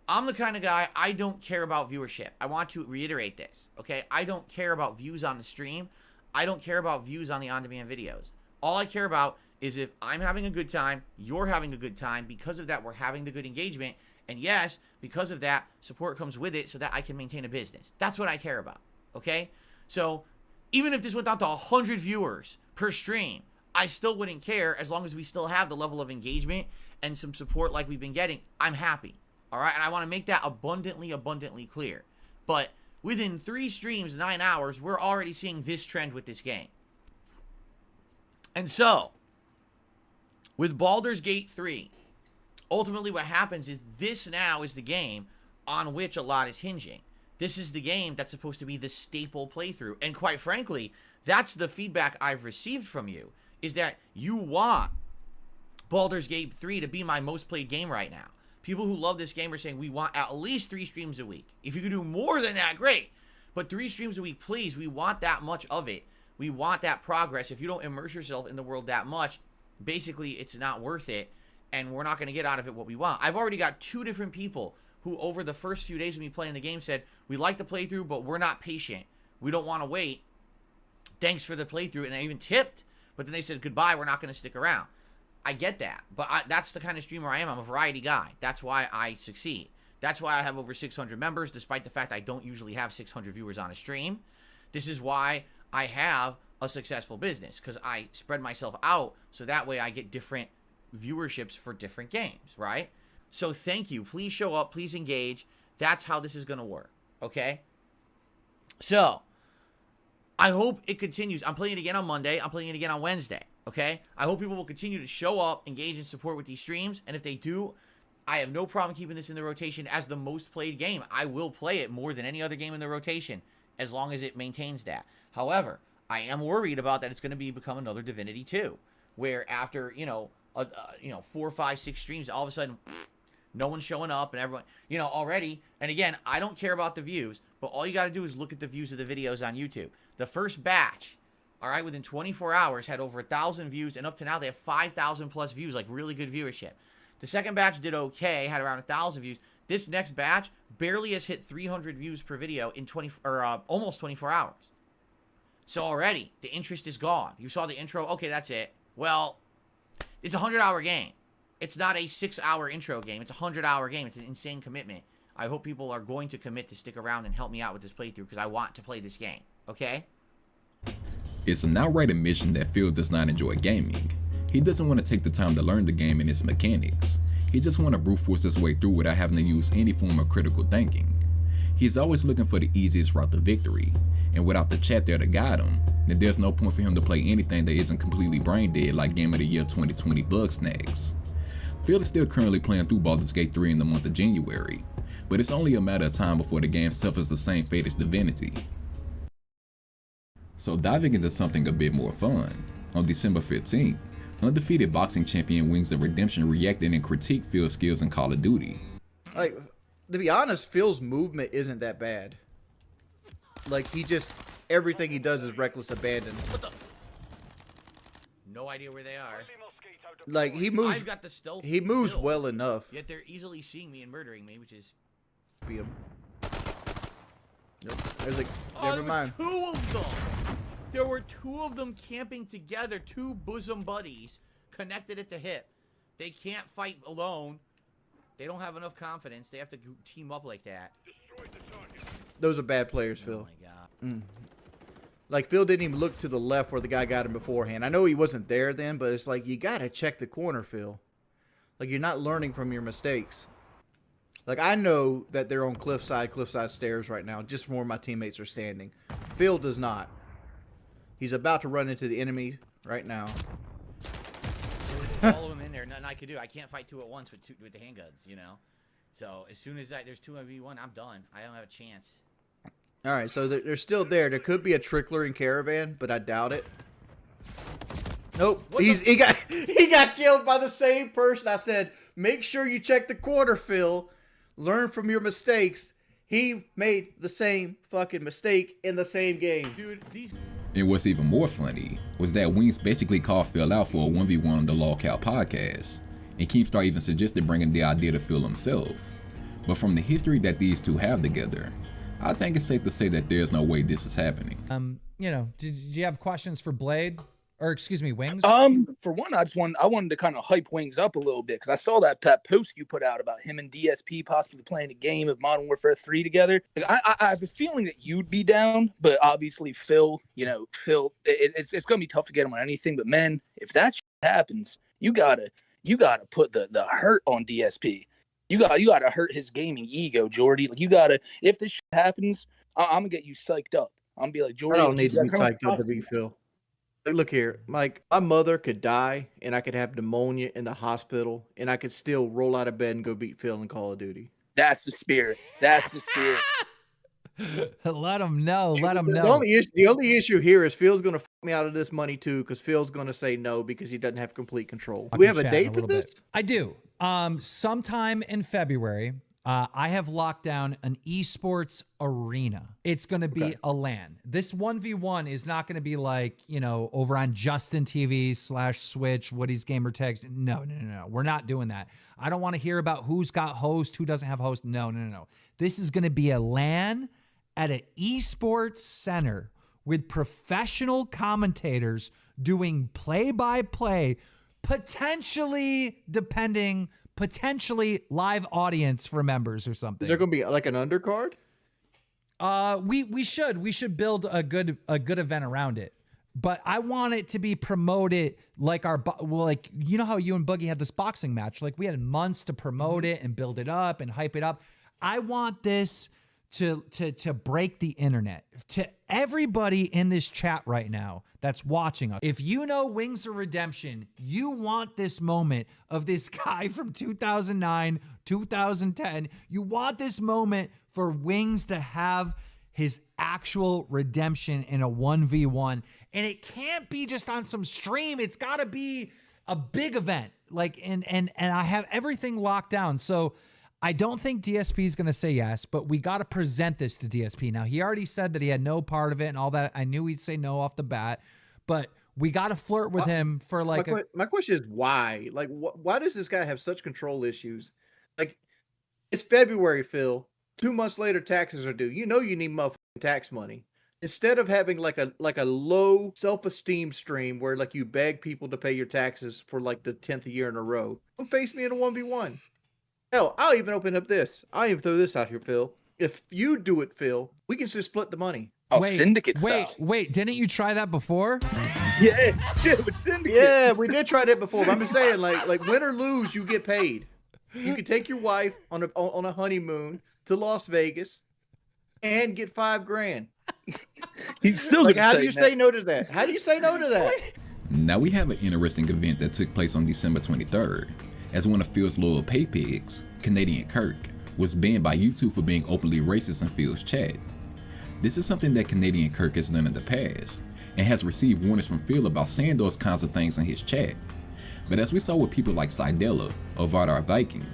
I'm the kind of guy, I don't care about viewership. I want to reiterate this, okay? I don't care about views on the stream. I don't care about views on the on-demand videos. All I care about is if I'm having a good time, you're having a good time. Because of that, we're having the good engagement. And yes, because of that, support comes with it so that I can maintain a business. That's what I care about, okay? So even if this went down to 100 viewers per stream, I still wouldn't care as long as we still have the level of engagement and some support like we've been getting. I'm happy, all right? And I want to make that abundantly clear. But within 3 streams, 9 hours, we're already seeing this trend with this game. And so, with Baldur's Gate 3, ultimately what happens is this now is the game on which a lot is hinging. This is the game that's supposed to be the staple playthrough. And quite frankly, that's the feedback I've received from you, is that you want Baldur's Gate 3 to be my most played game right now. People who love this game are saying we want at least 3 streams a week. If you can do more than that, great. But 3 streams a week, please. We want that much of it. We want that progress. If you don't immerse yourself in the world that much, basically it's not worth it, and we're not going to get out of it what we want. I've already got 2 different people who over the first few days of me playing the game said, we like the playthrough, but we're not patient. We don't want to wait. Thanks for the playthrough. And they even tipped, but then they said, goodbye, we're not going to stick around. I get that, but that's the kind of streamer I am. I'm a variety guy. That's why I succeed. That's why I have over 600 members, despite the fact I don't usually have 600 viewers on a stream. This is why I have a successful business, because I spread myself out so that way I get different viewerships for different games, right? So thank you. Please show up. Please engage. That's how this is going to work, okay? So I hope it continues. I'm playing it again on Monday. I'm playing it again on Wednesday, okay? I hope people will continue to show up, engage, and support with these streams. And if they do, I have no problem keeping this in the rotation as the most played game. I will play it more than any other game in the rotation as long as it maintains that. However, I am worried about that it's going to become another Divinity 2, where after, 4, 5, 6 streams, all of a sudden, no one's showing up and everyone, already. And again, I don't care about the views, but all you got to do is look at the views of the videos on YouTube. The first batch, all right, within 24 hours had over 1,000 views, and up to now they have 5,000 plus views, like really good viewership. The second batch did okay, had around 1,000 views. This next batch barely has hit 300 views per video in almost 24 hours. So already, the interest is gone. You saw the intro, okay, that's it. Well, it's a 100-hour game. It's not a 6-hour intro game. It's a 100-hour game. It's an insane commitment. I hope people are going to commit to stick around and help me out with this playthrough, because I want to play this game, okay? It's an outright admission that Phil does not enjoy gaming. He doesn't want to take the time to learn the game and its mechanics. He just want to brute force his way through without having to use any form of critical thinking. He's always looking for the easiest route to victory, and without the chat there to guide him, then there's no point for him to play anything that isn't completely brain dead like Game of the Year 2020 Bugsnax. Phil is still currently playing through Baldur's Gate 3 in the month of January, but it's only a matter of time before the game suffers the same fate as Divinity. So diving into something a bit more fun, on December 15th, undefeated boxing champion Wings of Redemption reacted and critiqued Phil's skills in Call of Duty. Like, to be honest, Phil's movement isn't that bad. Like, everything he does is reckless abandon. What the? No idea where they are. Like, he moves. I've got the stealth. He moves build, well enough. Yet they're easily seeing me and murdering me, which is. Be him. Nope. There's like, Oh, never mind. There were 2 of them. There were 2 of them camping together, 2 bosom buddies connected at the hip. They can't fight alone. They don't have enough confidence. They have to team up like that. Those are bad players, Phil. Oh my god. Like, Phil didn't even look to the left where the guy got him beforehand. I know he wasn't there then, but it's like, you gotta check the corner, Phil. Like, you're not learning from your mistakes. Like, I know that they're on cliffside stairs right now, just from where my teammates are standing. Phil does not. He's about to run into the enemy right now. Follow him in there. Nothing I could do. I can't fight 2 at once with the handguns, So as soon as there's 2v1, I'm done. I don't have a chance. All right, so they're still there. There could be a trickler in Caravan, but I doubt it. Nope. He got killed by the same person. I said, make sure you check the corner, Phil. learn from your mistakes. He made the same fucking mistake in the same game. Dude, these And what's even more funny was that Wings basically called Phil out for a 1v1 on the Lolcow podcast, and Keemstar even suggested bringing the idea to Phil himself. But from the history that these two have together, I think it's safe to say that there's no way this is happening. You know, did you have questions for Blade? Or excuse me, Wings? For one, I wanted to kind of hype Wings up a little bit because I saw that post you put out about him and DSP possibly playing a game of Modern Warfare 3 together. Like, I have a feeling that you'd be down, but obviously Phil, it's gonna be tough to get him on anything. But man, if that shit happens, you gotta put the hurt on DSP. You gotta hurt his gaming ego, Jordy. Like, you gotta, if this shit happens, I'm gonna get you psyched up. I'm gonna be like, Jordy, I don't need to be psyched up to be Phil. Look here, Mike, my mother could die and I could have pneumonia in the hospital and I could still roll out of bed and go beat Phil in Call of Duty. That's the spirit. That's the spirit. Let him know. Let him know. The only issue here is Phil's going to fuck me out of this money too because Phil's going to say no because he doesn't have complete control. Do we have a date for this? I do. Sometime in February, I have locked down an esports arena. It's going to be a LAN. This 1v1 is not going to be like, over on Justin TV /Switch, Woody's Gamer Tags. No. We're not doing that. I don't want to hear about who's got host, who doesn't have host. No. This is going to be a LAN at an esports center with professional commentators doing play-by-play, potentially live audience for members or something. Is there going to be like an undercard? We should build a good event around it, but I want it to be promoted like how you and Boogie had this boxing match. Like, we had months to promote it and build it up and hype it up. I want this to break the internet. To everybody in this chat right now that's watching us, if you know Wings of Redemption, you want this moment of this guy from 2009, 2010. You want this moment for Wings to have his actual redemption in a 1v1. And it can't be just on some stream. It's got to be a big event. Like, and I have everything locked down. So I don't think DSP is going to say yes, but we got to present this to DSP. Now, he already said that he had no part of it and all that. I knew he'd say no off the bat, but we got to flirt with him for like my question is why? Like, why does this guy have such control issues? Like, it's February, Phil. 2 months later, taxes are due. You know you need motherfucking tax money. Instead of having like a low self-esteem stream where like you beg people to pay your taxes for like the 10th year in a row, come face me in a 1v1. Hell, I'll even open up this. I'll even throw this out here, Phil. If you do it, Phil, we can just split the money. Oh, Syndicate style. Wait, didn't you try that before? Yeah, with Syndicate. Yeah, we did try that before. But I'm just saying, like win or lose, you get paid. You can take your wife on a honeymoon to Las Vegas and get $5,000. He's still like, how do you say no to that? How do you say no to that? Now we have an interesting event that took place on December 23rd, as one of Phil's loyal pay pigs, Canadian Kirk, was banned by YouTube for being openly racist in Phil's chat. This is something that Canadian Kirk has done in the past, and has received warnings from Phil about saying those kinds of things in his chat. But as we saw with people like Sidella or Vardar Viking,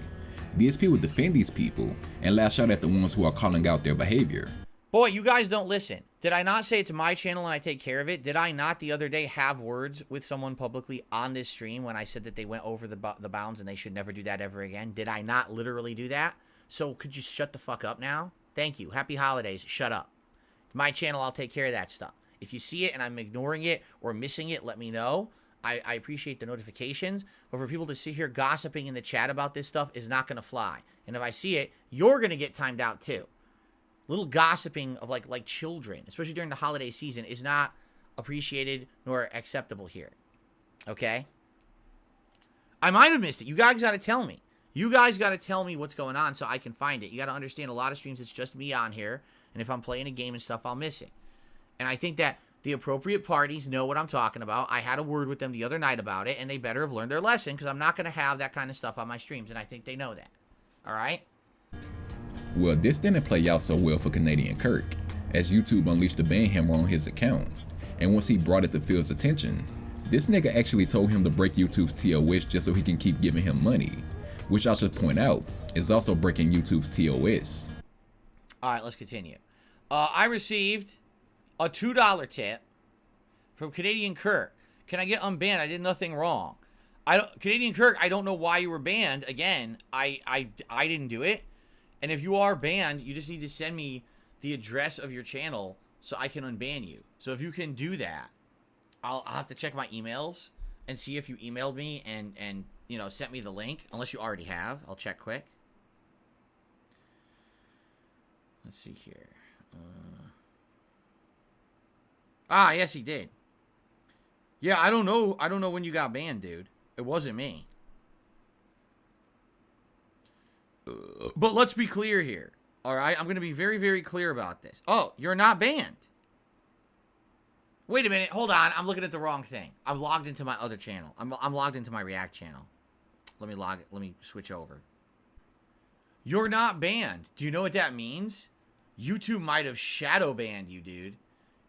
DSP would defend these people and lash out at the ones who are calling out their behavior. Boy, you guys don't listen. Did I not say it's my channel and I take care of it? Did I not the other day have words with someone publicly on this stream when I said that they went over the bounds and they should never do that ever again? Did I not literally do that? So could you shut the fuck up now? Thank you. Happy holidays. Shut up. It's my channel. I'll take care of that stuff. If you see it and I'm ignoring it or missing it, let me know. I appreciate the notifications, but for people to sit here gossiping in the chat about this stuff is not going to fly. And if I see it, you're going to get timed out too. Little gossiping of like children, especially during the holiday season, is not appreciated nor acceptable here. Okay? I might have missed it. You guys got to tell me. You guys got to tell me what's going on so I can find it. You got to understand a lot of streams, it's just me on here. And if I'm playing a game and stuff, I'll miss it. And I think that the appropriate parties know what I'm talking about. I had a word with them the other night about it, and they better have learned their lesson because I'm not going to have that kind of stuff on my streams, and I think they know that. All right? Well, this didn't play out so well for Canadian Kirk, as YouTube unleashed the ban hammer on his account. And once he brought it to Phil's attention, this nigga actually told him to break YouTube's TOS just so he can keep giving him money, which I should point out is also breaking YouTube's TOS. All right, let's continue. I received a $2 tip from Canadian Kirk. Can I get unbanned? I did nothing wrong. Canadian Kirk, I don't know why you were banned. Again, I didn't do it. And if you are banned, you just need to send me the address of your channel so I can unban you. So if you can do that, I'll have to check my emails and see if you emailed me and you know, sent me the link. Unless you already have. I'll check quick. Let's see here. Yes, he did. Yeah, I don't know. I don't know when you got banned, dude. It wasn't me. But let's be clear here. All right? I'm going to be very, very clear about this. Oh, you're not banned. Wait a minute. Hold on. I'm looking at the wrong thing. I'm logged into my other channel. I'm logged into my React channel. Let me switch over. You're not banned. Do you know what that means? YouTube might have shadow banned you, dude.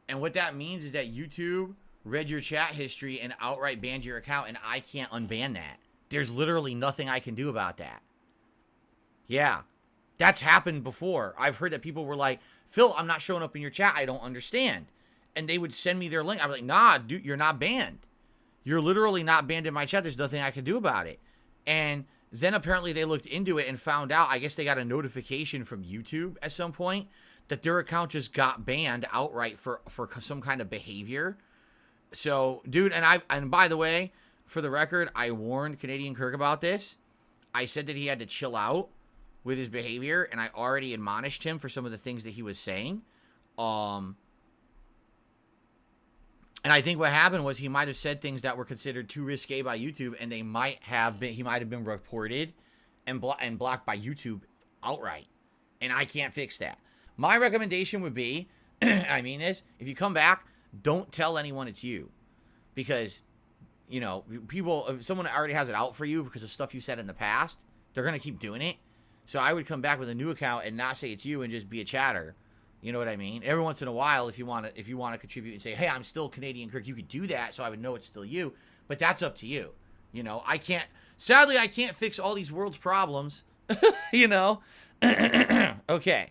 And what that means is that YouTube read your chat history and outright banned your account, and I can't unban that. There's literally nothing I can do about that. Yeah, that's happened before. I've heard that people were like, Phil, I'm not showing up in your chat. I don't understand. And they would send me their link. I'm like, nah, dude, you're not banned. You're literally not banned in my chat. There's nothing I can do about it. And then apparently they looked into it and found out, I guess they got a notification from YouTube at some point that their account just got banned outright for some kind of behavior. So, dude, and by the way, for the record, I warned Canadian Kirk about this. I said that he had to chill out with his behavior, and I already admonished him for some of the things that he was saying. And I think what happened was he might have said things that were considered too risque by YouTube, and he might have been reported and blocked by YouTube outright. And I can't fix that. My recommendation would be, I mean this, if you come back, don't tell anyone it's you. Because, you know, people, if someone already has it out for you because of stuff you said in the past, they're going to keep doing it. So I would come back with a new account and not say it's you and just be a chatter. You know what I mean? Every once in a while, if you want to contribute and say, hey, I'm still Canadian Kirk, you could do that so I would know it's still you. But that's up to you. You know, sadly, I can't fix all these world's problems. You know? Okay.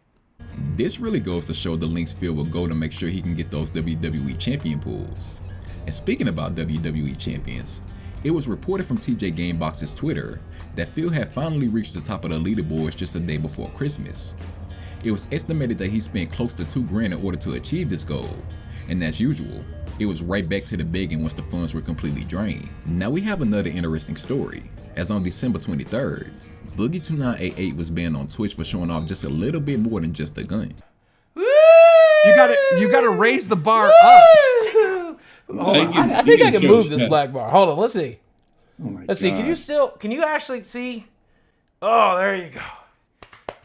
This really goes to show the links Phil will go to make sure he can get those WWE champion pools. And speaking about WWE champions, it was reported from TJ Gamebox's Twitter that Phil had finally reached the top of the leaderboards just a day before Christmas. It was estimated that he spent close to $2,000 in order to achieve this goal, and as usual, it was right back to the begging once the funds were completely drained. Now we have another interesting story, as on December 23rd, Boogie2988 was banned on Twitch for showing off just a little bit more than just a gun. You gotta raise the bar up. I think I can move this black bar. Hold on, let's see. Oh let's see. Can you actually see? Oh, there you go.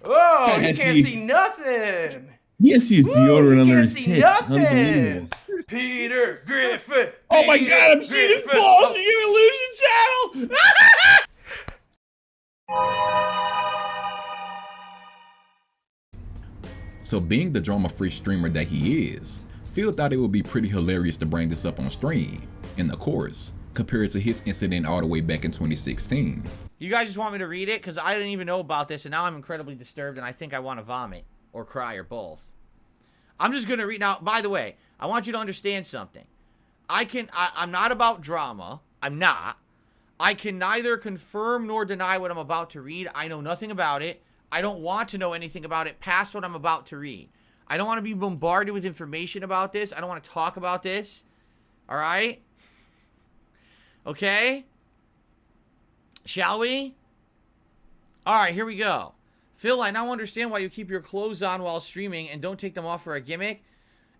Oh, you can't see nothing. Yes, he's deodorant under his tits. Nothing. Peter Griffin. Oh my God, I'm seeing his balls. You're gonna lose your channel. So being the drama-free streamer that he is, Phil thought it would be pretty hilarious to bring this up on stream, and of course, compare it to his incident all the way back in 2016. You guys just want me to read it? Because I didn't even know about this, and now I'm incredibly disturbed, and I think I want to vomit, or cry, or both. I'm just going to read. Now, by the way, I want you to understand something. I'm not about drama. I'm not. I can neither confirm nor deny what I'm about to read. I know nothing about it. I don't want to know anything about it past what I'm about to read. I don't want to be bombarded with information about this. I don't want to talk about this. All right? Okay? Shall we? All right, here we go. Phil, I now understand why you keep your clothes on while streaming and don't take them off for a gimmick.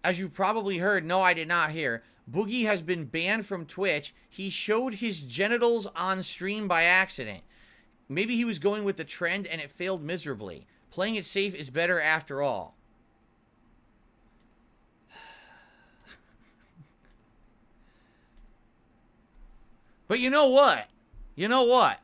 As you probably heard, no, I did not hear. Boogie has been banned from Twitch. He showed his genitals on stream by accident. Maybe he was going with the trend and it failed miserably. Playing it safe is better after all. But you know what? You know what?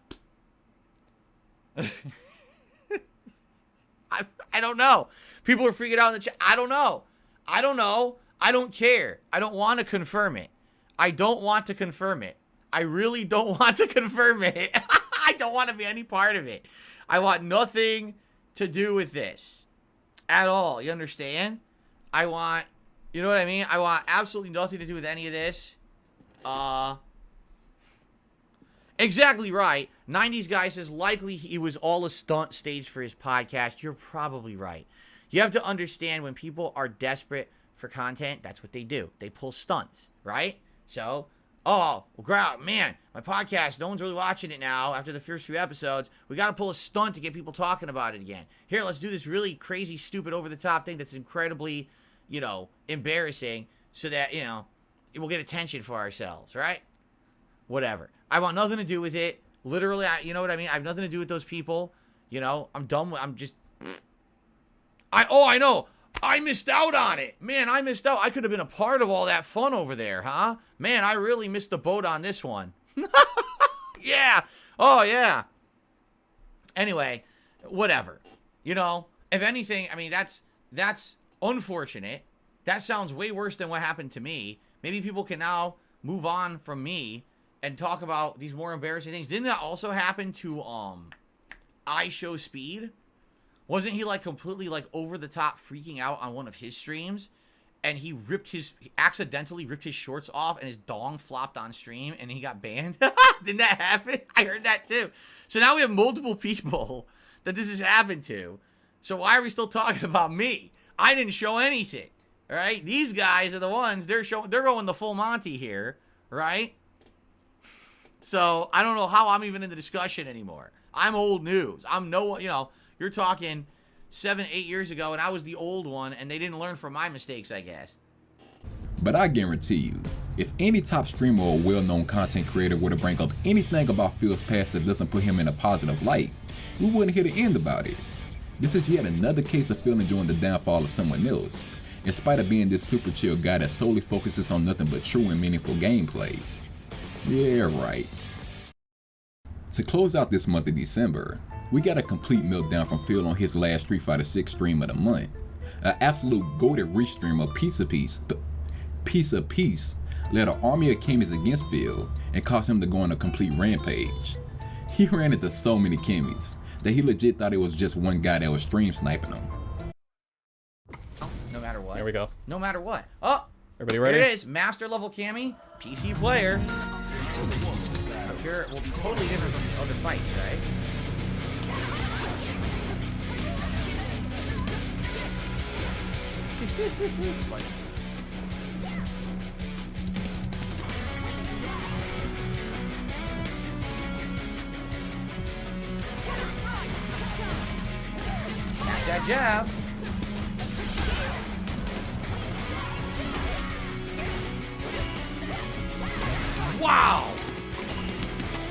I don't know. People are freaking out in the chat. I don't know. I don't know. I don't care. I don't want to confirm it. I don't want to confirm it. I really don't want to confirm it. I don't want to be any part of it. I want nothing to do with this at all. You understand? I want, you know what I mean? I want absolutely nothing to do with any of this. Exactly right. 90s guy says likely it was all a stunt staged for his podcast. You're probably right. You have to understand when people are desperate for content, that's what they do. They pull stunts, right? So, oh, well, man, my podcast, no one's really watching it now after the first few episodes. We got to pull a stunt to get people talking about it again. Here, let's do this really crazy, stupid, over-the-top thing that's incredibly, you know, embarrassing so that, you know, we'll get attention for ourselves, right? Whatever. I want nothing to do with it. Literally, you know what I mean? I have nothing to do with those people. You know, I'm done with, I'm just, I know. I missed out on it. Man, I missed out. I could have been a part of all that fun over there, huh? Man, I really missed the boat on this one. Yeah. Oh, yeah. Anyway, whatever. You know, if anything, I mean, that's unfortunate. That sounds way worse than what happened to me. Maybe people can now move on from me and talk about these more embarrassing things. Didn't that also happen to iShowSpeed? Wasn't he like completely like over the top freaking out on one of his streams, and he accidentally ripped his shorts off and his dong flopped on stream and he got banned? Didn't that happen? I heard that too. So now we have multiple people that this has happened to. So why are we still talking about me? I didn't show anything. All right? These guys are the ones, they're going the full Monty here, right? So I don't know how I'm even in the discussion anymore. I'm old news. I'm no, you know, you're talking 7, 8 years ago, and I was the old one, and they didn't learn from my mistakes, I guess. But I guarantee you, if any top streamer or well-known content creator were to bring up anything about Phil's past that doesn't put him in a positive light, we wouldn't hear the end about it. This is yet another case of Phil enjoying the downfall of someone else, in spite of being this super chill guy that solely focuses on nothing but true and meaningful gameplay. Yeah, right. To close out this month of December, we got a complete meltdown from Phil on his last Street Fighter 6 stream of the month. An absolute goated restream of Piece of Peace led an army of Kimmys against Phil and caused him to go on a complete rampage. He ran into so many Kimmys that he legit thought it was just one guy that was stream sniping him. No matter what. There we go. No matter what. Oh! Everybody ready? Here it is. Master level Cammy, PC player. I'm sure it will be totally different from the other fights, right? Catch that jab. Wow!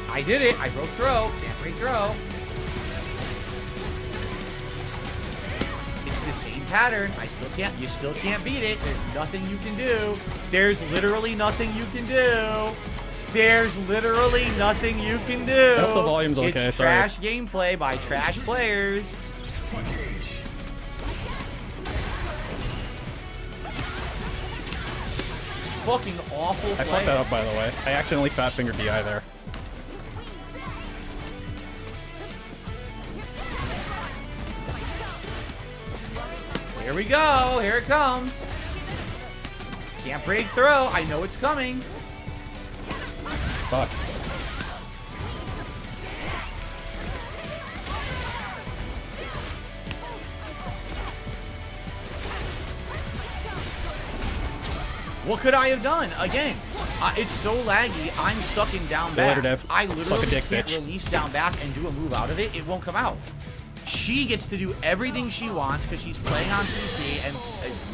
I did it. I broke throw. Can't break throw. It's the same pattern. You still can't beat it. There's nothing you can do. There's literally nothing you can do. There's literally nothing you can do. I hope the volume's okay, it's sorry. trash gameplay by trash players. Fucking awful play. I fucked that up, by the way. I accidentally fat fingered DI there. Here we go. Here it comes. Can't break through. I know it's coming. Fuck. What could I have done? Again, it's so laggy. I'm stuck in down back. Later, Dev. I Suck a literally dick, can't bitch. release down back and do a move out of it. It won't come out. She gets to do everything she wants because she's playing on PC and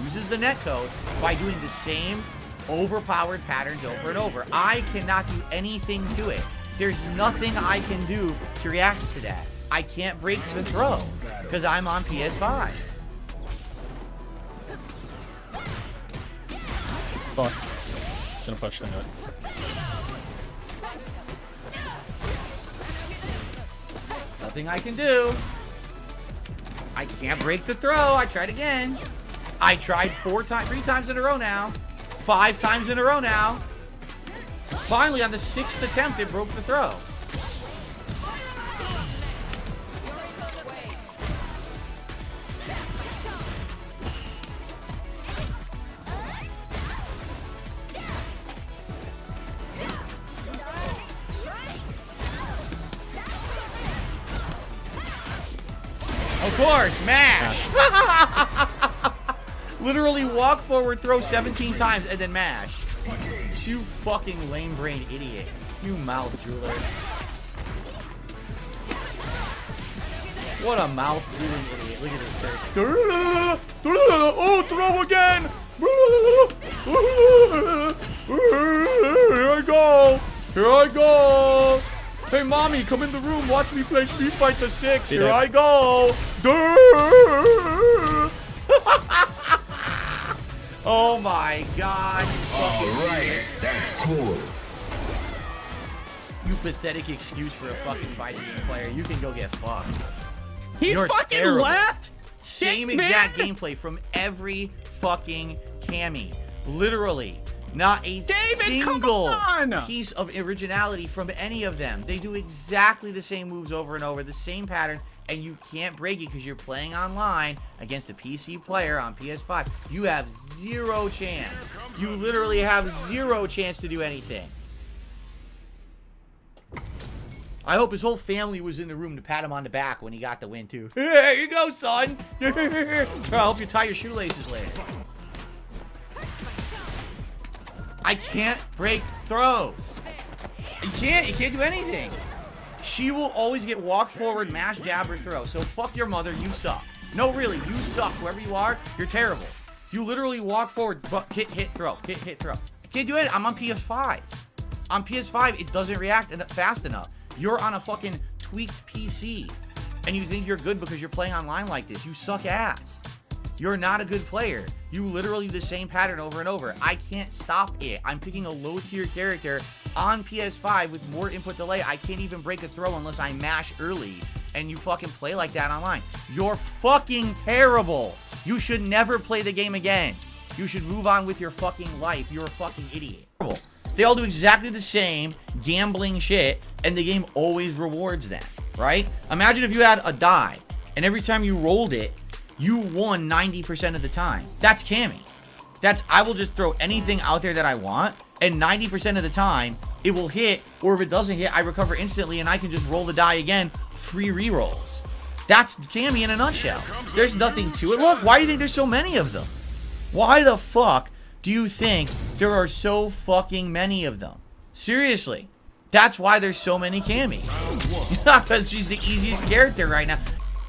uses the netcode by doing the same overpowered patterns over and over. I cannot do anything to it. There's nothing I can do to react to that. I can't break the throw because I'm on PS5. Fuck. Should've pushed into it. Nothing I can do. I can't break the throw. I tried again. I tried 3 times in a row now. 5 times in a row now. Finally, on the 6th attempt, it broke the throw. course, mash. Literally walk forward, throw 17 times, and then mash. You fucking lame-brained idiot. You mouth drooler. What a mouth drooling idiot. Look at this character. Oh, throw again. Here I go. Here I go. Hey, mommy, come in the room. Watch me play Street Fighter 6. Here I go. Oh my god. Alright, that's cool. You pathetic excuse for a fucking fighting game player. You can go get fucked. He You're fucking terrible. left. Same Shit, exact man. gameplay from every fucking Cammy. Literally. Not a single piece of originality from any of them. They do exactly the same moves over and over, the same pattern, and you can't break it because you're playing online against a PC player on PS5. You have zero chance. You literally have zero chance to do anything. I hope his whole family was in the room to pat him on the back when he got the win, too. Here you go, son. I hope you tie your shoelaces later. I can't break throws. You can't do anything. She will always get walked forward, mash, jab, or throw. So fuck your mother, you suck. No, really, you suck. Whoever you are, you're terrible. You literally walk forward, hit, throw, hit, throw. I can't do it. I'm on PS5. On PS5, it doesn't react fast enough. You're on a fucking tweaked PC, and you think you're good because you're playing online like this. You suck ass. You're not a good player. You literally do the same pattern over and over. I can't stop it. I'm picking a low-tier character on PS5 with more input delay. I can't even break a throw unless I mash early, and you fucking play like that online. You're fucking terrible. You should never play the game again. You should move on with your fucking life. You're a fucking idiot. They all do exactly the same gambling shit, and the game always rewards them, right? Imagine if you had a die, and every time you rolled it, you won 90% of the time. That's Cammy. That's, I will just throw anything out there that I want, and 90% of the time, it will hit, or if it doesn't hit, I recover instantly, and I can just roll the die again, free rerolls. That's Cammy in a nutshell. There's nothing to it. Look, why do you think there's so many of them? Why the fuck do you think there are so fucking many of them? Seriously. That's why there's so many Cammy. Because she's the easiest character right now.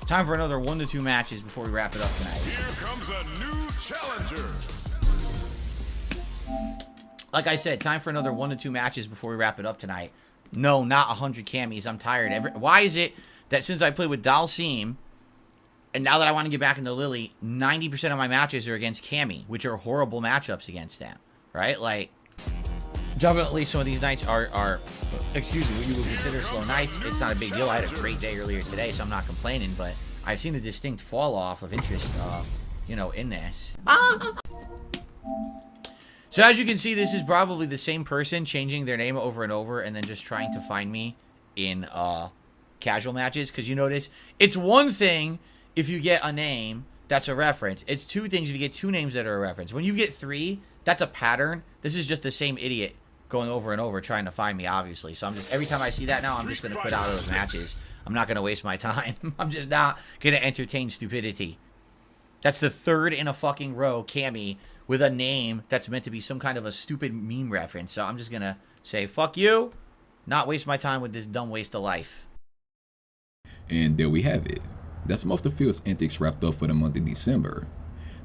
Time for another 1 to 2 matches before we wrap it up tonight. Here comes a new challenger. Like I said, time for another 1 to 2 matches before we wrap it up tonight. No, not 100 Cammies. I'm tired. Why is it that since I played with Dhalsim, and now that I want to get back into Lily, 90% of my matches are against Cammy, which are horrible matchups against them, right? Like, definitely some of these nights are excuse me, what you would consider slow nights. It's not a big deal. I had a great day earlier today, so I'm not complaining, but I've seen a distinct fall off of interest, you know, in this. So as you can see, this is probably the same person changing their name over and over and then just trying to find me in casual matches. Because you notice, it's one thing if you get a name that's a reference. It's two things if you get 2 names that are a reference. When you get 3, that's a pattern. This is just the same idiot going over and over trying to find me, obviously. So I'm just, every time I see that now, I'm just going to quit out of those matches. I'm not going to waste my time. I'm just not going to entertain stupidity. That's the 3rd in a fucking row, Cammy, with a name that's meant to be some kind of a stupid meme reference. So I'm just going to say, fuck you, not waste my time with this dumb waste of life. And there we have it. That's most of Phil's antics wrapped up for the month of December.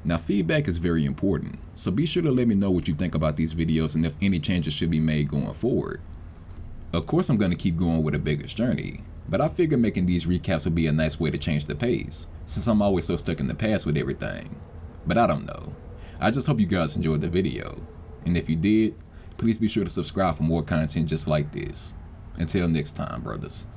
Now, feedback is very important, so be sure to let me know what you think about these videos and if any changes should be made going forward. Of course, I'm going to keep going with a bigger journey, but I figure making these recaps would be a nice way to change the pace, since I'm always so stuck in the past with everything. But I don't know. I just hope you guys enjoyed the video, and if you did, please be sure to subscribe for more content just like this. Until next time, brothers.